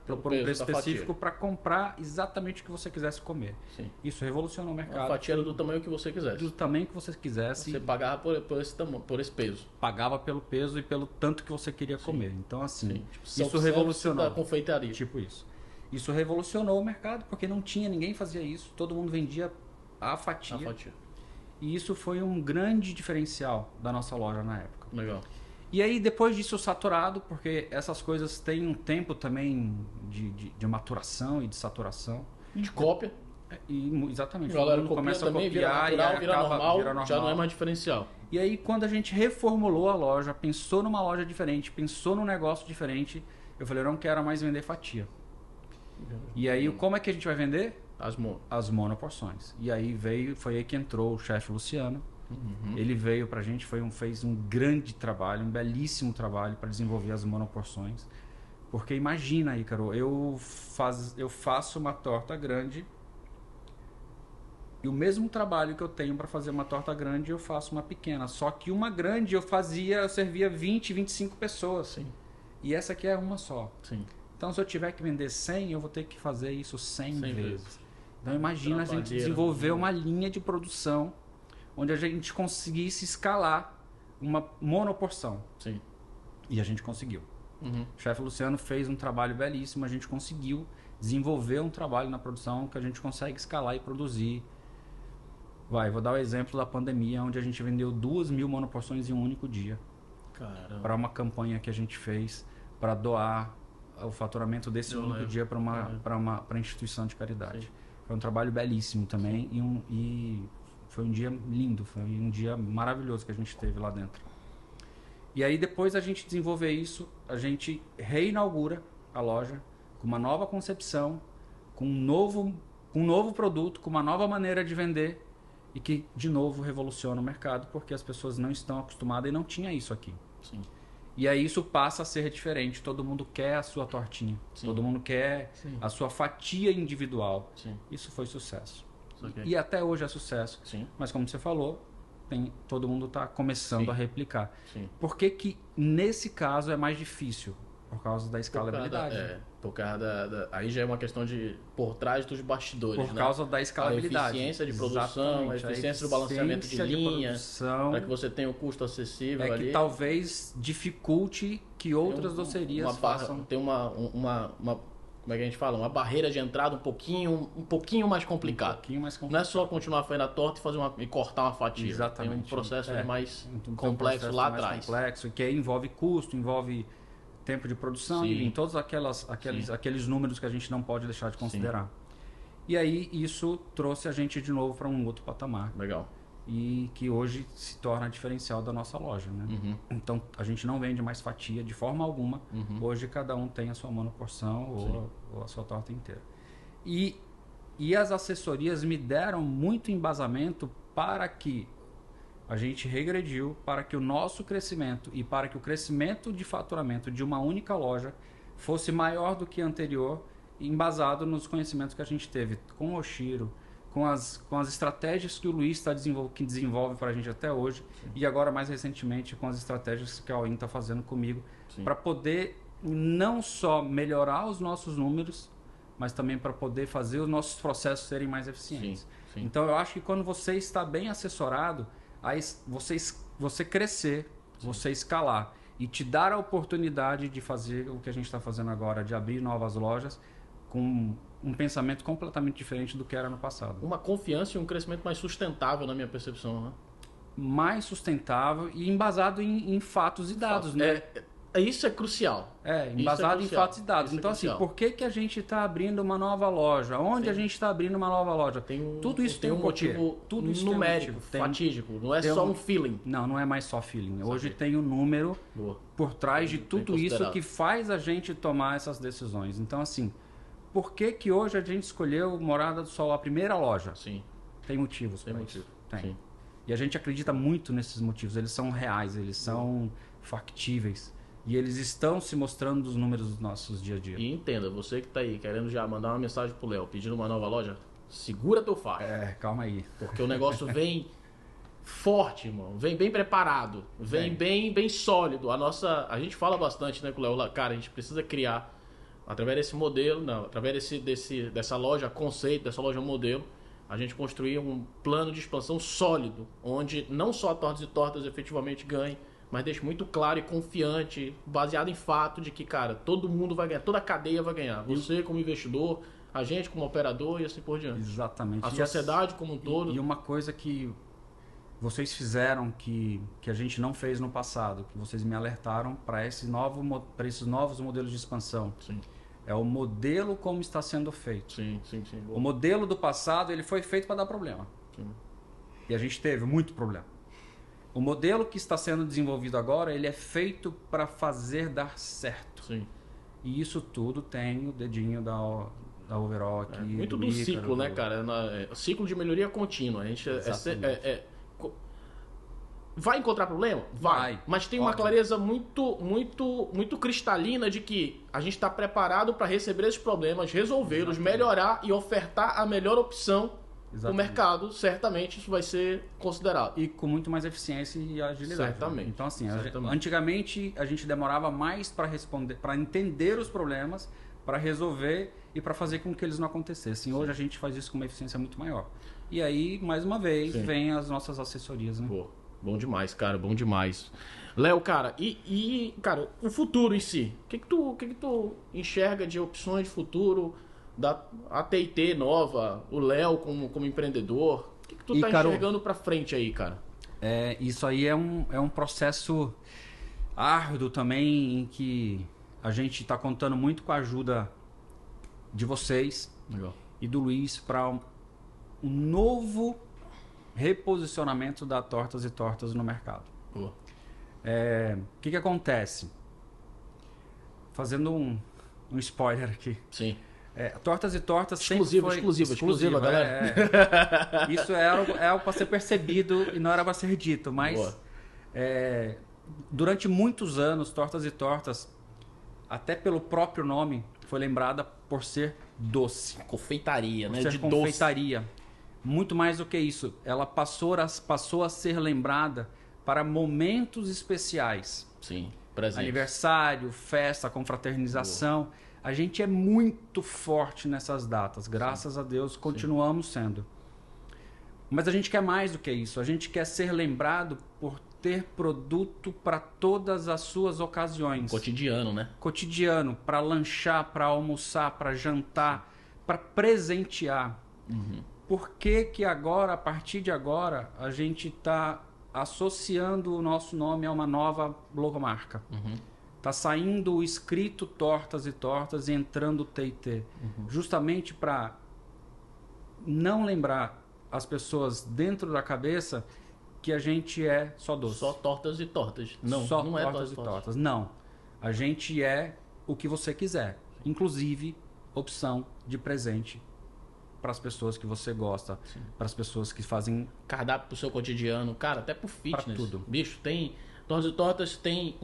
por um preço específico para comprar exatamente o que você quisesse comer. Sim. Isso revolucionou o mercado. A fatia era do tamanho que você quisesse. Do tamanho que você quisesse. Você pagava por esse peso. Pagava pelo peso e pelo tanto que você queria comer. Então assim, isso revolucionou. Da confeitaria. Tipo isso. Isso revolucionou o mercado, porque não tinha, ninguém fazia isso. Todo mundo vendia a fatia. E isso foi um grande diferencial da nossa loja na época. Legal. E aí, depois disso, saturado, porque essas coisas têm um tempo também de maturação e de saturação. De cópia. Exatamente. A galera começa a copiar, vira natural, vira normal, já não é mais diferencial. E aí, quando a gente reformulou a loja, pensou numa loja diferente, pensou num negócio diferente, eu falei, eu não quero mais vender fatia. E aí, como é que a gente vai vender? As monoporções. E aí foi aí que entrou o chefe Luciano. Ele veio pra gente, fez um grande trabalho, um belíssimo trabalho para desenvolver as monoporções. Porque imagina, Ícaro, eu faço uma torta grande e o mesmo trabalho que eu tenho para fazer uma torta grande, eu faço uma pequena. Só que uma grande eu servia 20, 25 pessoas. Sim. E essa aqui é uma só. Sim. Então, se eu tiver que vender 100, eu vou ter que fazer isso 100 vezes. Então, imagina a gente desenvolver uma linha de produção onde a gente conseguisse escalar uma monoporção. Sim. E a gente conseguiu. O chefe Luciano fez um trabalho belíssimo, a gente conseguiu desenvolver um trabalho na produção que a gente consegue escalar e produzir. Vou dar o exemplo da pandemia, onde a gente vendeu 2.000 monoporções em um único dia. Para uma campanha que a gente fez para doar o faturamento desse único dia para uma instituição de caridade. Sim. Foi um trabalho belíssimo também e foi um dia lindo, foi um dia maravilhoso que a gente teve lá dentro. E aí depois a gente desenvolver isso, a gente reinaugura a loja com uma nova concepção, com um novo produto, com uma nova maneira de vender e que de novo revoluciona o mercado porque as pessoas não estão acostumadas e não tinha isso aqui. Sim. E aí isso passa a ser diferente, todo mundo quer a sua tortinha, todo mundo quer a sua fatia individual. Sim. Isso foi sucesso. Okay. E até hoje é sucesso. Sim. Mas como você falou, todo mundo está começando a replicar. Sim. Por que nesse caso é mais difícil? Por causa da escalabilidade. Por causa aí já é uma questão de por trás dos bastidores. Por causa da escalabilidade. A eficiência de produção, a eficiência do balanceamento de linha, para que você tenha o custo acessível ali. Que talvez dificulte que outras docerias façam. Tem uma como é que a gente fala? Uma barreira de entrada um pouquinho mais complicada. Não é só continuar fazendo a torta e cortar uma fatia. Exatamente. Tem um processo mais complexo lá atrás. Complexo, que envolve custo, envolve tempo de produção, em todos aqueles números que a gente não pode deixar de considerar. Sim. E aí isso trouxe a gente de novo para um outro patamar. Legal. E que hoje se torna diferencial da nossa loja, né? Então a gente não vende mais fatia de forma alguma. Hoje cada um tem a sua monoporção ou a sua torta inteira. E as assessorias me deram muito embasamento para que a gente regrediu, para que o nosso crescimento e para que o crescimento de faturamento de uma única loja fosse maior do que anterior, embasado nos conhecimentos que a gente teve com o Oshiro, com as estratégias que o Luiz que desenvolve para a gente até hoje. Sim. E agora mais recentemente com as estratégias que a All-in está fazendo comigo, para poder não só melhorar os nossos números, mas também para poder fazer os nossos processos serem mais eficientes. Sim. Então eu acho que quando você está bem assessorado, aí você crescer, você escalar e te dar a oportunidade de fazer o que a gente está fazendo agora, de abrir novas lojas com um pensamento completamente diferente do que era no passado. Uma confiança e um crescimento mais sustentável, na minha percepção, né? Mais sustentável e embasado em fatos e dados, né? Isso é crucial. Embasado em fatos e dados. Então, assim, por que a gente está abrindo uma nova loja? Onde a gente está abrindo uma nova loja? Tudo isso tem um motivo. Tudo isso numérico, fatídico. Não é só um feeling. Não é mais só feeling. Hoje tem um número por trás de tudo isso que faz a gente tomar essas decisões. Então, assim, por que hoje a gente escolheu Morada do Sol, a primeira loja? Sim. Tem motivos. Tem motivo. Tem. E a gente acredita muito nesses motivos. Eles são reais, eles são factíveis. E eles estão se mostrando nos números dos nossos dia a dia. E entenda, você que está aí querendo já mandar uma mensagem pro Léo pedindo uma nova loja, segura teu facho. Calma aí. Porque o negócio vem forte, irmão. Vem bem preparado. Vem bem sólido. A gente fala bastante, né, com o Léo? Cara, a gente precisa criar, através desse modelo, através dessa loja conceito, dessa loja modelo, a gente construir um plano de expansão sólido, onde não só a Tortas e Tortas efetivamente ganhe, mas deixe muito claro e confiante, baseado em fato de que, cara, todo mundo vai ganhar, toda a cadeia vai ganhar. Você como investidor, a gente como operador e assim por diante. Exatamente. A sociedade como um todo. E uma coisa que vocês fizeram que a gente não fez no passado, que vocês me alertaram para esses novos modelos de expansão. Sim. É o modelo como está sendo feito. Sim. O modelo do passado, ele foi feito para dar problema. Sim. E a gente teve muito problema. O modelo que está sendo desenvolvido agora, ele é feito para fazer dar certo. Sim. E isso tudo tem o dedinho da Overall aqui. Muito do ciclo, né, cara? Ciclo de melhoria contínua. A gente vai encontrar problema? Vai. Mas tem uma clareza muito cristalina de que a gente está preparado para receber esses problemas, resolvê-los, melhorar e ofertar a melhor opção. O mercado, certamente, isso vai ser considerado. E com muito mais eficiência e agilidade. Certamente. Então, assim, antigamente a gente demorava mais para responder, para entender os problemas para resolver e para fazer com que eles não acontecessem. Hoje a gente faz isso com uma eficiência muito maior. E aí, mais uma vez, vem as nossas assessorias, né? Pô, bom demais, cara, bom demais. Léo, cara, cara, o futuro em si, o que tu enxerga de opções de futuro da AT&T nova, o Léo como empreendedor? O que tu tá enxergando pra frente aí, cara? Isso aí é um processo árduo também, em que a gente está contando muito com a ajuda de vocês. Legal. E do Luiz para um novo reposicionamento da Tortas e Tortas no mercado. Boa. O que acontece? Fazendo um spoiler aqui. Sim. Tortas e Tortas exclusiva, galera. Isso é algo para ser percebido e não era para ser dito, mas durante muitos anos, Tortas e Tortas, até pelo próprio nome, foi lembrada por ser doce. Confeitaria, por né? Ser de confeitaria. Doce. Muito mais do que isso. Ela passou a ser lembrada para momentos especiais. Sim, presente. Aniversário, festa, confraternização. Boa. A gente é muito forte nessas datas. Graças a Deus, continuamos sendo. Mas a gente quer mais do que isso. A gente quer ser lembrado por ter produto para todas as suas ocasiões. Cotidiano, né? Cotidiano, para lanchar, para almoçar, para jantar, para presentear. Uhum. Por que agora, a partir de agora, a gente está associando o nosso nome a uma nova logomarca? Está saindo o escrito Tortas e Tortas e entrando o T&T. Justamente para não lembrar as pessoas dentro da cabeça que a gente é só doce. Só Tortas e Tortas. Não é Tortas e Tortas. Não. A gente é o que você quiser. Inclusive, opção de presente para as pessoas que você gosta, para as pessoas que fazem cardápio pro seu cotidiano, cara, até pro fitness. Pra tudo. Bicho, tem Tortas e Tortas, tem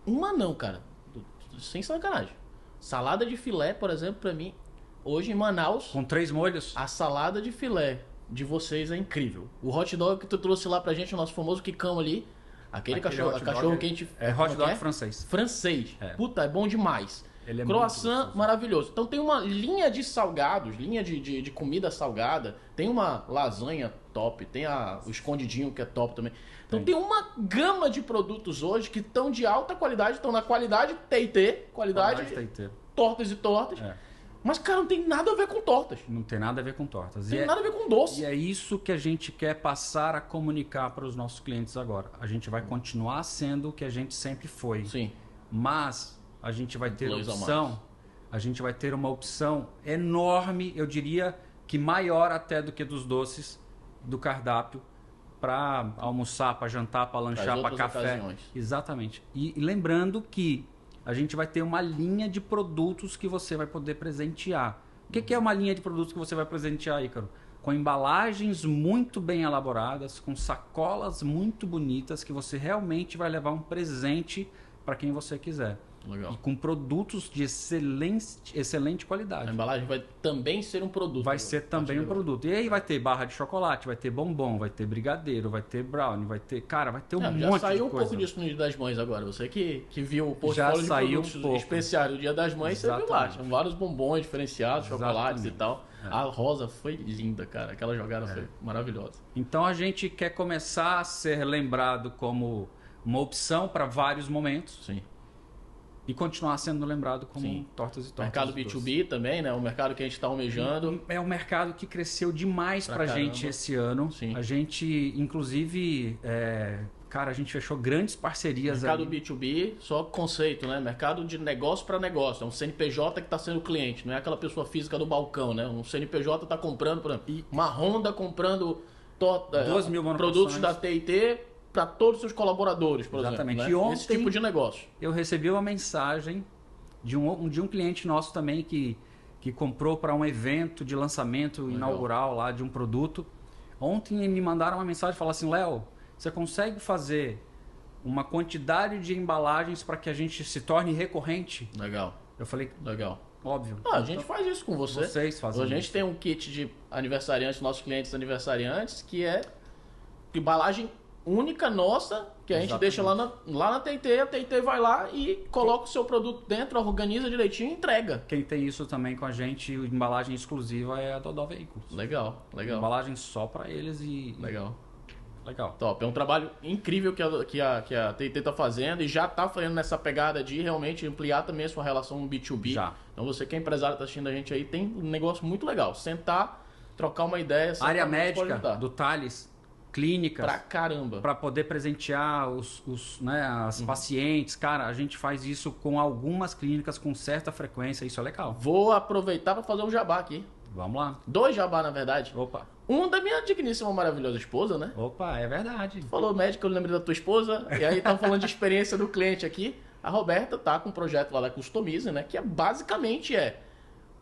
uma não, cara, sem sacanagem. Salada de filé, por exemplo, pra mim, hoje em Manaus, com 3 molhos, a salada de filé de vocês é incrível. O hot dog que tu trouxe lá pra gente, o nosso famoso quicão ali, aquele cachorro quente, hot dog francês. Francês. Puta, é bom demais. Ele é croissant maravilhoso. Então tem uma linha de salgados, linha de comida salgada. Tem uma lasanha top, tem o escondidinho que é top também. Então tem uma gama de produtos hoje que estão de alta qualidade, estão na qualidade T&T, qualidade Tortas e Tortas. Mas, cara, não tem nada a ver com tortas. Não tem nada a ver com tortas. Tem nada a ver com doce. E é isso que a gente quer passar a comunicar para os nossos clientes agora. A gente vai continuar sendo o que a gente sempre foi. Sim. Mas a gente vai ter uma opção enorme, eu diria que maior até do que dos doces do cardápio, para almoçar, para jantar, para lanchar, para café. Ocasiões. Exatamente. E lembrando que a gente vai ter uma linha de produtos que você vai poder presentear. O que é uma linha de produtos que você vai presentear, Ícaro? Com embalagens muito bem elaboradas, com sacolas muito bonitas, que você realmente vai levar um presente para quem você quiser. Legal. E com produtos de excelente qualidade. A embalagem vai também ser um produto. Vai ser também um produto. E aí vai ter barra de chocolate, vai ter bombom, vai ter brigadeiro, vai ter brownie, vai ter... Cara, vai ter um monte de coisa. Já saiu um pouco disso no Dia das Mães agora. Você que viu o portfólio de produtos especiais do Dia das Mães, você viu lá. Tinham vários bombons diferenciados, chocolates e tal. A rosa foi linda, cara. Aquela jogada foi maravilhosa. Então a gente quer começar a ser lembrado como uma opção para vários momentos. Sim. E continuar sendo lembrado como Tortas e Tortas. Mercado B2B também, né? O mercado que a gente está almejando. É um mercado que cresceu demais pra gente esse ano. Sim. A gente, inclusive, a gente fechou grandes parcerias. Mercado B2B, só conceito, né? Mercado de negócio para negócio. É um CNPJ que está sendo cliente, não é aquela pessoa física do balcão, né? Um CNPJ está comprando, por exemplo, uma Honda comprando 2.000 produtos da T&T para todos os seus colaboradores, por Exatamente. exemplo. Né? E ontem, esse tipo de negócio. Eu recebi uma mensagem de um cliente nosso também que comprou para um evento de lançamento inaugural lá de um produto. Ontem me mandaram uma mensagem e falaram assim: Léo, você consegue fazer uma quantidade de embalagens para que a gente se torne recorrente? Legal. Eu falei, legal. Óbvio. A gente faz isso com você. Vocês fazem isso. A gente tem um kit de aniversariantes, nossos clientes aniversariantes, que é embalagem única nossa, que a gente Exatamente. deixa lá na TT, a TT vai lá e coloca o seu produto dentro, organiza direitinho e entrega. Quem tem isso também com a gente, embalagem exclusiva, é a Dodó Veículos. Legal. Embalagem só pra eles e... Legal. Top. É um trabalho incrível que a TT tá fazendo e já tá fazendo nessa pegada de realmente ampliar também a sua relação B2B. Já. Então você que é empresário, tá assistindo a gente aí, tem um negócio muito legal. Sentar, trocar uma ideia. Área certamente pode médica ajudar. do Thales, clínicas, Pra caramba. para poder presentear as pacientes. Cara, a gente faz isso com algumas clínicas com certa frequência, isso é legal. Vou aproveitar para fazer um jabá aqui. Vamos lá. 2 jabá, na verdade. Opa, Um da minha digníssima, maravilhosa esposa, né? é verdade. Falou médico, eu lembrei da tua esposa. E aí tá falando de experiência do cliente aqui. A Roberta tá com um projeto lá da Customize, né? Que basicamente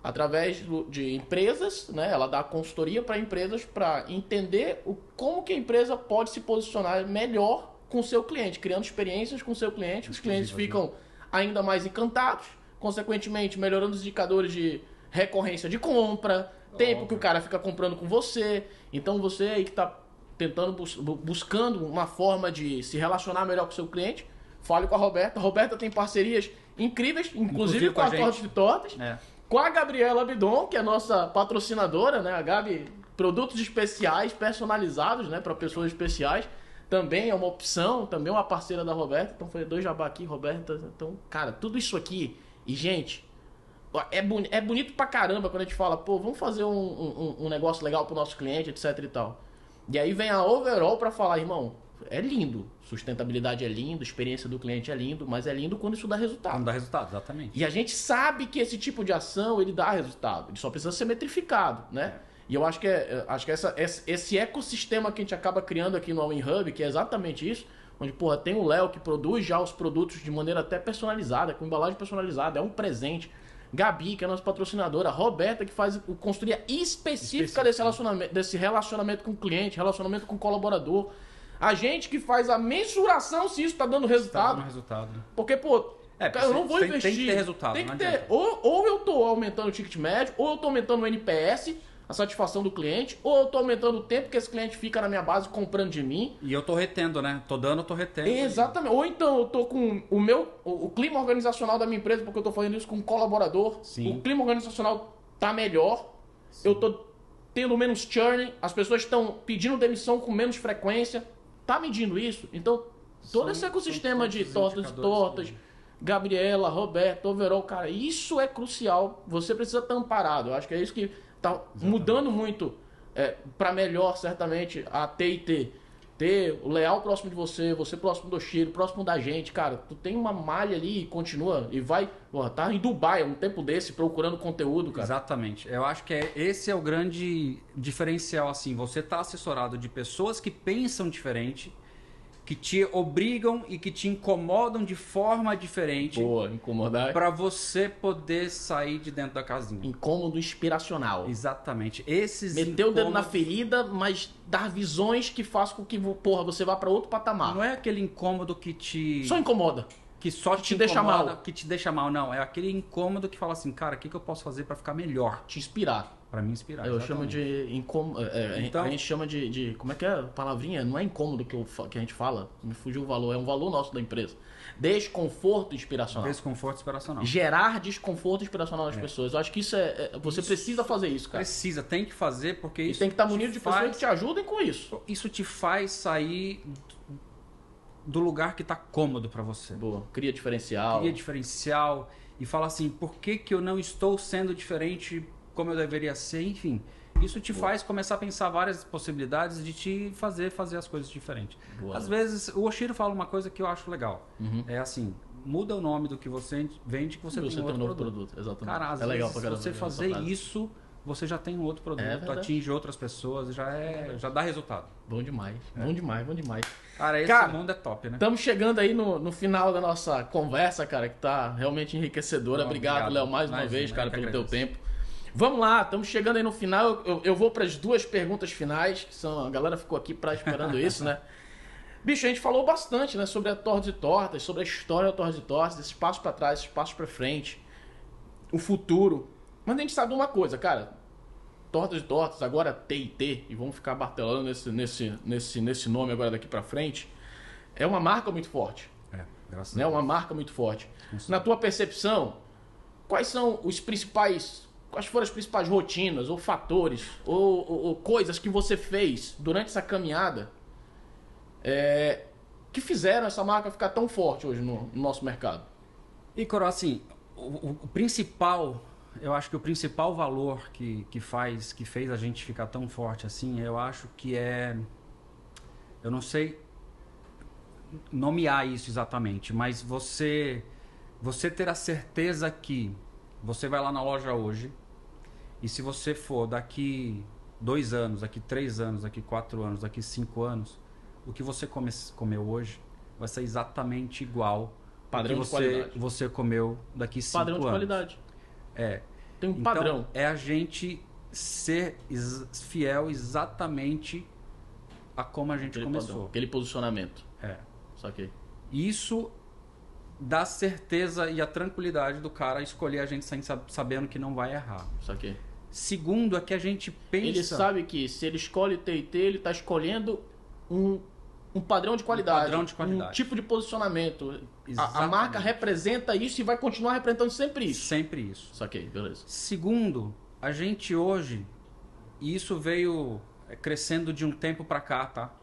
através de empresas, né? Ela dá consultoria para empresas para entender como que a empresa pode se posicionar melhor com o seu cliente, criando experiências com o seu cliente. Os clientes ficam ainda mais encantados, consequentemente melhorando os indicadores de recorrência de compra, tempo que o cara fica comprando com você. Então você aí que está tentando buscando uma forma de se relacionar melhor com o seu cliente, fale com a Roberta. A Roberta tem parcerias incríveis, inclusive com a Tortas de Tortas. Com a Gabriela Abidon, que é a nossa patrocinadora, né? A Gabi, produtos especiais, personalizados, né? Para pessoas especiais. Também é uma opção, também é uma parceira da Roberta. Então foi 2 jabá aqui, Roberta. Então, cara, tudo isso aqui. E, gente, é bonito pra caramba quando a gente fala, pô, vamos fazer um negócio legal pro nosso cliente, etc e tal. E aí vem a Overall pra falar, irmão, é lindo. Sustentabilidade é lindo, experiência do cliente é lindo, mas é lindo quando isso dá resultado. Quando dá resultado, exatamente. E a gente sabe que esse tipo de ação, ele dá resultado. Ele só precisa ser metrificado, né? E eu acho que esse ecossistema que a gente acaba criando aqui no All In Hub, que é exatamente isso, onde, porra, tem o Léo que produz já os produtos de maneira até personalizada, com embalagem personalizada, é um presente. Gabi, que é a nossa patrocinadora, a Roberta, que faz consultoria específica desse relacionamento com o cliente, relacionamento com o colaborador. A gente que faz a mensuração se isso está dando resultado. Tá dando resultado. Porque, pô, eu não vou investir. Tem que ter resultado. Tem que ter. Ou eu tô aumentando o ticket médio, ou eu tô aumentando o NPS, a satisfação do cliente, ou eu tô aumentando o tempo que esse cliente fica na minha base comprando de mim. E eu tô retendo, né? Tô retendo. Exatamente. Ou então eu tô com o clima organizacional da minha empresa, porque eu tô fazendo isso com um colaborador. Sim. O clima organizacional tá melhor. Sim. Eu tô tendo menos churn, as pessoas estão pedindo demissão com menos frequência. Tá medindo isso? Então, todo esse ecossistema de tortas, Gabriela, Roberto, Overall, cara, isso é crucial. Você precisa estar amparado. Eu acho que é isso que tá mudando muito para melhor, certamente, a T&T. Ter o Leal próximo de você, você próximo do Chiro, próximo da gente, cara. Tu tem uma malha ali e continua. E vai, tá em Dubai um tempo desse procurando conteúdo, cara. Exatamente. Eu acho que esse é o grande diferencial, assim. Você tá assessorado de pessoas que pensam diferente, que te obrigam e que te incomodam de forma diferente. Boa, incomodar. Para você poder sair de dentro da casinha. Incômodo inspiracional. Exatamente. Meter o dedo na ferida, mas dar visões que façam com que, porra, você vá para outro patamar. Não é aquele incômodo que te... Só incomoda. Que só te deixa mal. Que te deixa mal. Não, é aquele incômodo que fala assim, cara, o que eu posso fazer para ficar melhor? Te inspirar. Para me inspirar. Eu chamo de incômodo. Então, a gente chama de. Como é que é a palavrinha? Não é incômodo que a gente fala. Me fugiu o valor. É um valor nosso da empresa. Desconforto inspiracional. Desconforto inspiracional. Gerar desconforto inspiracional nas pessoas. Eu acho que isso você precisa fazer isso, cara. Precisa, tem que fazer, porque isso. E tem que estar munido de pessoas que te ajudem com isso. Isso te faz sair do lugar que tá cômodo para você. Boa. Cria diferencial. E fala assim, por que eu não estou sendo diferente como eu deveria ser? Enfim, isso te faz começar a pensar várias possibilidades de te fazer as coisas diferentes. Boa. Às vezes, o Oshiro fala uma coisa que eu acho legal. É assim, muda o nome do que você vende que você tem um outro produto. Exatamente. Cara, às vezes, se você fazer isso, você já tem um outro produto, atinge outras pessoas, já dá resultado. Bom demais, bom demais. Cara, esse mundo é top, né? Estamos chegando aí no final da nossa conversa, cara, que tá realmente enriquecedora. Obrigado, Léo, mais uma vez, cara, pelo teu tempo. Vamos lá, estamos chegando aí no final. Eu vou para as 2 perguntas finais, que são, a galera ficou aqui esperando isso, né? Bicho, a gente falou bastante, né, sobre a Tortas e Tortas, sobre a história da Tortas e Tortas, esse passo para trás, esse passo para frente, o futuro. Mas a gente sabe uma coisa, cara. tortas e tortas, agora T&T, e vamos ficar martelando nesse nome agora daqui para frente, é uma marca muito forte. Graças Né? a Deus. Uma marca muito forte. Na tua percepção, quais foram as principais rotinas, ou fatores, ou coisas que você fez durante essa caminhada que fizeram essa marca ficar tão forte hoje no nosso mercado? Ícaro, assim, o principal, eu acho que o principal valor que fez a gente ficar tão forte assim, eu acho que eu não sei nomear isso exatamente, mas você ter a certeza que você vai lá na loja hoje e se você for daqui 2 anos, daqui 3 anos, daqui 4 anos, daqui 5 anos, o que você comeu hoje vai ser exatamente igual Padrão ao de que qualidade. você comeu daqui 5 anos. Padrão de qualidade. Tem um padrão. Então, é a gente ser fiel exatamente a como a gente começou. Padrão, aquele posicionamento. Saquei. Isso dá certeza e a tranquilidade do cara escolher a gente sabendo que não vai errar. Saquei. Segundo, é que a gente pensa... Ele sabe que se ele escolhe T&T, ele está escolhendo um padrão de qualidade. Um padrão de qualidade. Um tipo de posicionamento. A Exatamente. marca representa isso e vai continuar representando sempre isso. Sempre isso. Saquei, beleza. Segundo, a gente hoje, e isso veio crescendo de um tempo para cá, tá?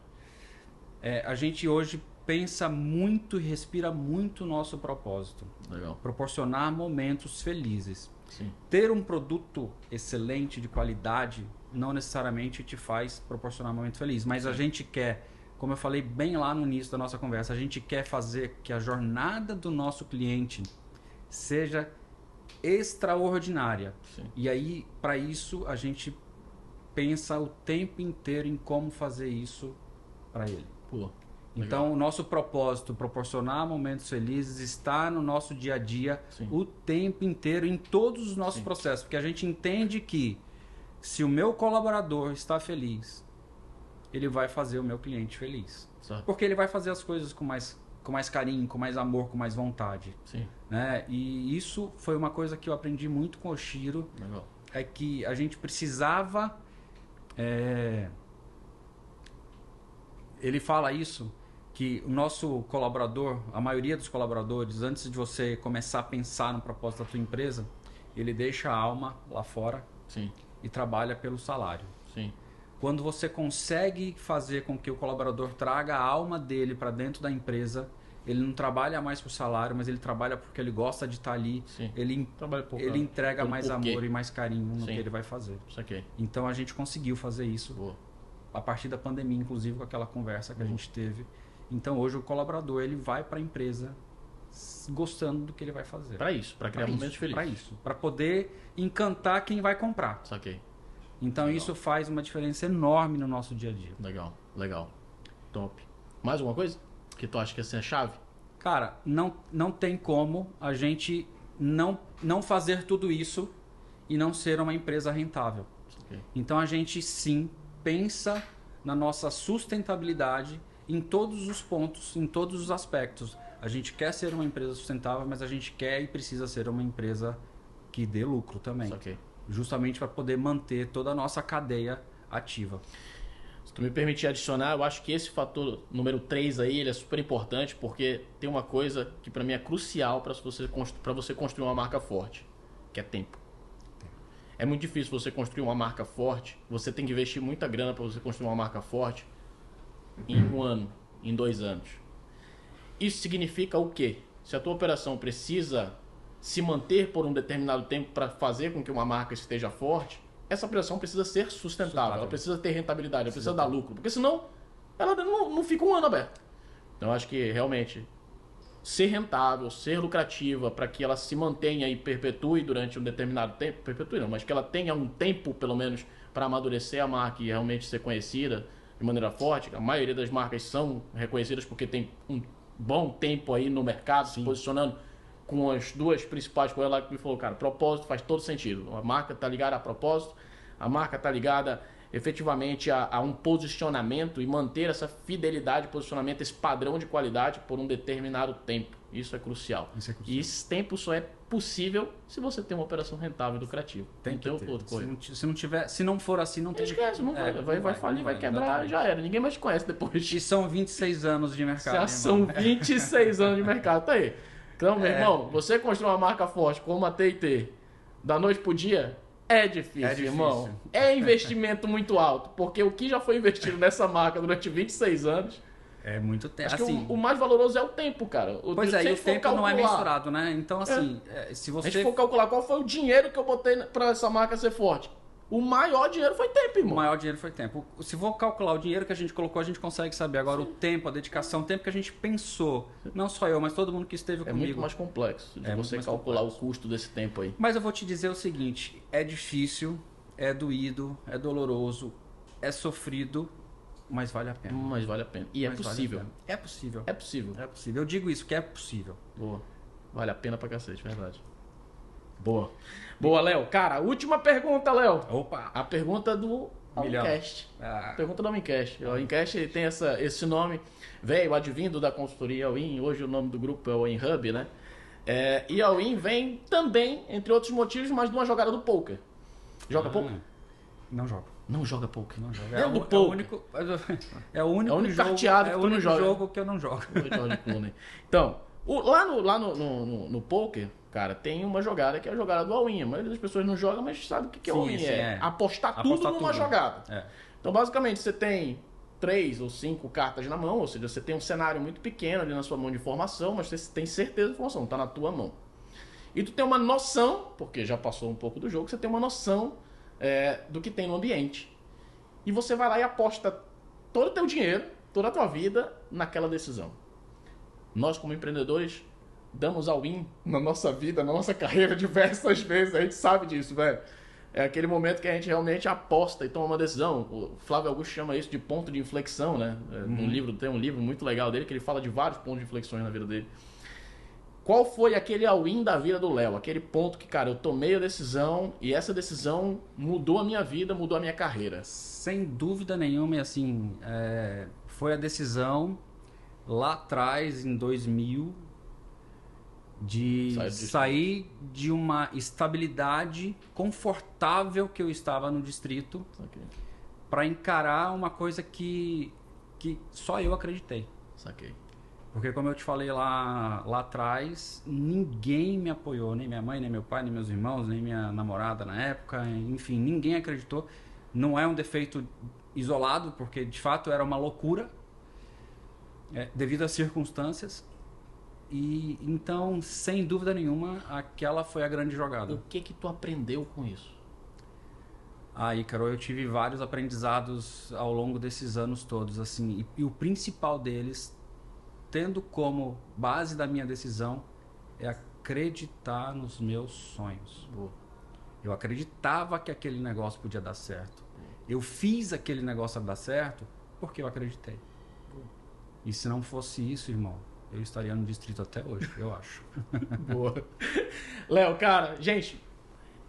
A gente hoje pensa muito e respira muito o nosso propósito. Legal. Proporcionar momentos felizes. Sim. Ter um produto excelente, de qualidade, não necessariamente te faz proporcionar um momento feliz. Mas a gente quer, como eu falei bem lá no início da nossa conversa, a gente quer fazer que a jornada do nosso cliente seja extraordinária. Sim. E aí, para isso, a gente pensa o tempo inteiro em como fazer isso para ele. Pô. Então, o nosso propósito, proporcionar momentos felizes, está no nosso dia a dia, Sim. o tempo inteiro, em todos os nossos Sim. processos. Porque a gente entende que se o meu colaborador está feliz, ele vai fazer o meu cliente feliz. Certo. Porque ele vai fazer as coisas com mais carinho, com mais amor, com mais vontade. Sim. Né? E isso foi uma coisa que eu aprendi muito com o Shiro. Legal. É que a gente precisava... Ele fala isso, que o nosso colaborador, a maioria dos colaboradores, antes de você começar a pensar no propósito da tua empresa, ele deixa a alma lá fora. Sim. E trabalha pelo salário. Sim. Quando você consegue fazer com que o colaborador traga a alma dele para dentro da empresa, ele não trabalha mais por salário, mas ele trabalha porque ele gosta de estar ali. Sim. Ele entrega mais amor e mais carinho no que ele vai fazer. Saquei. Então a gente conseguiu fazer isso. Boa. A partir da pandemia, inclusive, com aquela conversa que a gente teve. Então hoje o colaborador ele vai para a empresa gostando do que ele vai fazer. Para isso, para criar momentos felizes. Para isso, para poder encantar quem vai comprar. Saquei. Então Legal. Isso faz uma diferença enorme no nosso dia a dia. Legal, legal. Top. Mais alguma coisa que tu acha que essa é a chave? Cara, não tem como a gente não fazer tudo isso e não ser uma empresa rentável. Saquei. Então a gente sim pensa na nossa sustentabilidade em todos os pontos, em todos os aspectos. A gente quer ser uma empresa sustentável, mas a gente quer e precisa ser uma empresa que dê lucro também. Saquei. Justamente para poder manter toda a nossa cadeia ativa. Se tu me permitir adicionar, eu acho que esse fator número 3 aí, ele é super importante, porque tem uma coisa que para mim é crucial para você construir uma marca forte, que é tempo. É muito difícil você construir uma marca forte, você tem que investir muita grana para você construir uma marca forte em 1 ano, em 2 anos. Isso significa o quê? Se a tua operação precisa se manter por um determinado tempo para fazer com que uma marca esteja forte, essa operação precisa ser sustentável, ela precisa ter rentabilidade, ela precisa dar lucro, porque senão ela não fica 1 ano aberta. Então eu acho que realmente ser rentável, ser lucrativa, para que ela se mantenha e perpetue durante um determinado tempo, perpetue não, mas que ela tenha um tempo pelo menos para amadurecer a marca e realmente ser conhecida de maneira forte. A maioria das marcas são reconhecidas porque tem um bom tempo aí no mercado, se posicionando com as duas principais coisas lá que me falou, cara, propósito faz todo sentido. A marca está ligada a propósito, a marca está ligada efetivamente a um posicionamento e manter essa fidelidade, posicionamento, esse padrão de qualidade por um determinado tempo. Isso é crucial. E esse tempo só é possível se você tem uma operação rentável e lucrativa. Tem que ter. Se não for assim, não tem. Esquece, não vai falir, vai quebrar, exatamente. Já era. Ninguém mais te conhece depois. E são 26 anos de mercado. Já são 26 anos de mercado. Tá aí. Então, meu irmão, você construir uma marca forte como a T&T da noite pro dia é difícil, irmão. É investimento muito alto. Porque o que já foi investido nessa marca durante 26 anos... É muito tempo. Acho que o mais valoroso é o tempo, cara. Pois é, e o tempo não é mensurado, né? Então, assim, se você... A gente for calcular qual foi o dinheiro que eu botei pra essa marca ser forte. O maior dinheiro foi tempo, irmão. O maior dinheiro foi tempo. Se for calcular o dinheiro que a gente colocou, a gente consegue saber. Agora, o tempo, a dedicação, o tempo que a gente pensou. Não só eu, mas todo mundo que esteve comigo. É muito mais complexo de você calcular o custo desse tempo aí. Mas eu vou te dizer o seguinte. É difícil, é doído, é doloroso, é sofrido, mas vale a pena. Mas vale a pena. E é possível. Vale é possível. É possível. É possível. Eu digo isso, que é possível. Boa. Vale a pena pra cacete, verdade. Boa. Boa, Léo. Cara, última pergunta, Léo. Opa. A pergunta do All-in-Cast. A pergunta do All-in-Cast. O All-in-Cast tem esse nome, veio advindo da consultoria All-in. Hoje o nome do grupo é All-in Hub, né? E All-in vem também, entre outros motivos, mas de uma jogada do poker. Joga poker? Não jogo. Não joga poker. Não joga. É o único carteado que tu não joga. É o único jogo que eu não jogo. Então, lá no poker, cara, tem uma jogada que é a jogada do all-in. A maioria das pessoas não joga, mas sabe o que é all-in. Apostar tudo numa jogada. Então, basicamente, você tem 3 ou 5 cartas na mão, ou seja, você tem um cenário muito pequeno ali na sua mão de informação, mas você tem certeza da informação, tá na tua mão. E tu tem uma noção, porque já passou um pouco do jogo, você tem uma noção do que tem no ambiente. E você vai lá e aposta todo o teu dinheiro, toda a tua vida naquela decisão. Nós, como empreendedores, damos all-in na nossa vida, na nossa carreira diversas vezes. A gente sabe disso, velho. É aquele momento que a gente realmente aposta e toma uma decisão. O Flávio Augusto chama isso de ponto de inflexão, né? Tem um livro muito legal dele que ele fala de vários pontos de inflexões na vida dele. Qual foi aquele all-in da vida do Léo? Aquele ponto que, cara, eu tomei a decisão e essa decisão mudou a minha vida, mudou a minha carreira. Sem dúvida nenhuma, e assim, foi a decisão lá atrás, em 2000, de sair de uma estabilidade confortável que eu estava no distrito para encarar uma coisa que só eu acreditei. Saquei. Porque, como eu te falei lá atrás, ninguém me apoiou, nem minha mãe, nem meu pai, nem meus irmãos, nem minha namorada na época, enfim, ninguém acreditou. Não é um defeito isolado, porque de fato era uma loucura, devido às circunstâncias. E então, sem dúvida nenhuma, aquela foi a grande jogada. O que tu aprendeu com isso? Ícaro, eu tive vários aprendizados ao longo desses anos todos, assim, e o principal deles, tendo como base da minha decisão, é acreditar nos meus sonhos. Boa. Eu acreditava que aquele negócio podia dar certo. Eu fiz aquele negócio dar certo porque eu acreditei. Boa. E se não fosse isso, irmão, eu estaria no distrito até hoje, eu acho. Boa. Léo, cara, gente,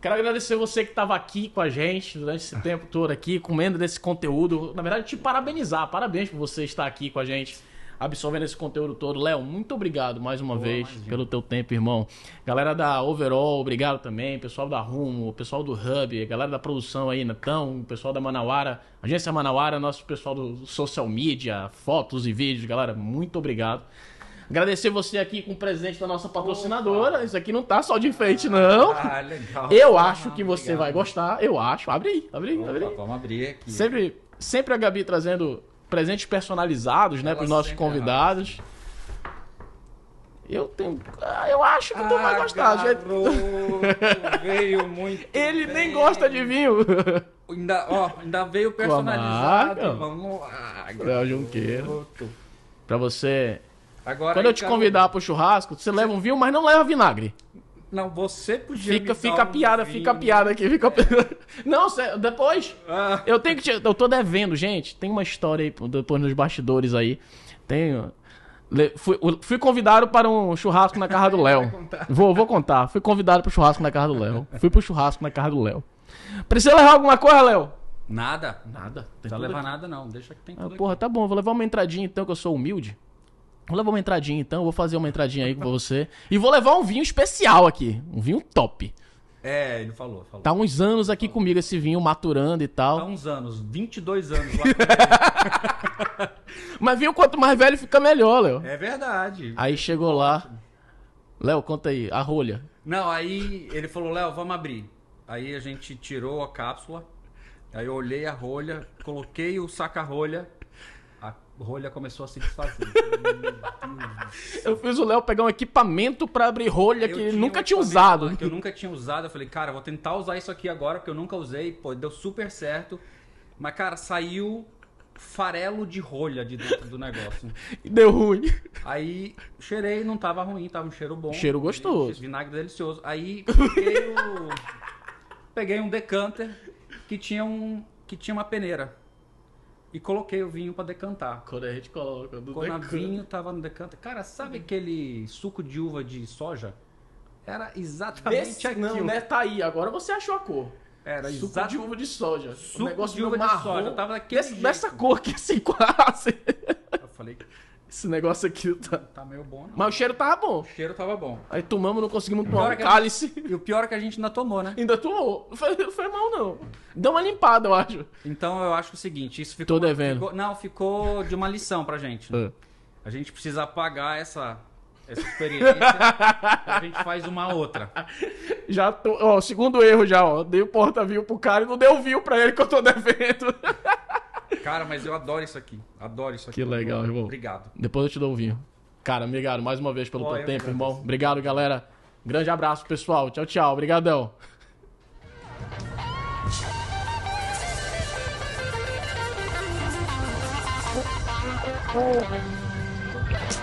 quero agradecer você que estava aqui com a gente durante esse tempo todo aqui, comendo desse conteúdo. Na verdade, te parabenizar. Parabéns por você estar aqui com a gente, absorvendo esse conteúdo todo. Léo, muito obrigado mais uma vez pelo teu tempo, irmão. Galera da Overall, obrigado também. Pessoal da Rumo, pessoal do Hub, galera da produção aí, Natão, pessoal da Manauara, agência Manauara, nosso pessoal do social media, fotos e vídeos. Galera, muito obrigado. Agradecer você aqui com o presente da nossa patrocinadora. Opa. Isso aqui não tá só de enfeite, não. Legal. Eu acho que você vai gostar. Eu acho. Abre aí. Vamos abrir aqui. Sempre a Gabi trazendo presentes personalizados, né, para os nossos convidados. Eu acho que tu vai gostar, gente. Veio muito. Ele bem. Nem gosta de vinho. Ainda veio personalizado. Vamos lá. Léo Junqueiro. Pra você. Agora, quando eu te convidar pro churrasco, você leva um vinho, mas não leva vinagre. Não, você podia. Fica a piada aqui. Não, depois. Eu tenho que eu tô devendo, gente. Tem uma história aí, depois nos bastidores aí. Fui convidado para um churrasco na casa do Léo. Vou contar. Fui convidado pro churrasco na casa do Léo. Fui pro churrasco na casa do Léo. Precisa levar alguma coisa, Léo? Nada. Nada. Não Tem precisa tudo levar aqui. nada, não. Deixa que tem Ah, tudo porra, aqui. tá bom. Vou levar uma entradinha então, que eu sou humilde. Vou levar uma entradinha então. Vou fazer uma entradinha aí com você. E vou levar um vinho especial aqui. Um vinho top. É, ele falou. Tá há uns anos aqui comigo esse vinho, maturando e tal. Há uns anos, 22 anos lá. Mas vinho quanto mais velho fica melhor, Léo. É verdade. Aí chegou lá. Léo, conta aí. A rolha. Não, aí ele falou, Léo, vamos abrir. Aí a gente tirou a cápsula. Aí eu olhei a rolha, coloquei o saca-rolha. A rolha começou a se desfazer. Meu Deus do céu. Eu fiz o Léo pegar um equipamento pra abrir rolha que Eu ele tinha nunca um tinha equipamento usado. lá que eu nunca tinha usado. Eu falei, cara, eu vou tentar usar isso aqui agora, porque eu nunca usei. Pô, deu super certo. Mas, cara, saiu farelo de rolha de dentro do negócio. E deu ruim. Aí cheirei, não tava ruim, tava um cheiro bom. Cheiro gostoso. Vinagre delicioso. Aí peguei um decanter que tinha uma peneira. E coloquei o vinho pra decantar. Quando a gente coloca do Quando o vinho tava no decanter. Cara, sabe aquele suco de uva de soja? Era exatamente aquilo. Não, né? Tá aí. Agora você achou a cor. Era Suco exato. de uva de soja. Suco Um negócio de uva de marrom, soja. Tava daquele dessa jeito. cor aqui, assim, quase. Eu falei, Esse negócio aqui tá... tá meio bom, não. Mas o cheiro tava bom. O cheiro tava bom. Aí tomamos, não conseguimos Pior tomar é um que cálice. E o pior é que a gente ainda tomou, né? Ainda tomou. Não foi mal, não. Deu uma limpada, eu acho. Então eu acho o seguinte, isso ficou... Tô devendo. Ficou de uma lição pra gente. É. A gente precisa apagar essa experiência. A gente faz uma outra. Já tô... Ó, segundo erro já, ó. Dei o porta-vinho pro cara e não deu vinho pra ele que eu tô devendo. Cara, mas eu adoro isso aqui. Adoro isso aqui. Que legal, irmão. Obrigado. Depois eu te dou o vinho. Cara, obrigado mais uma vez pelo Pô, teu eu tempo, que irmão. agradeço. Obrigado, galera. Grande abraço, pessoal. Tchau, tchau. Obrigadão. Oh.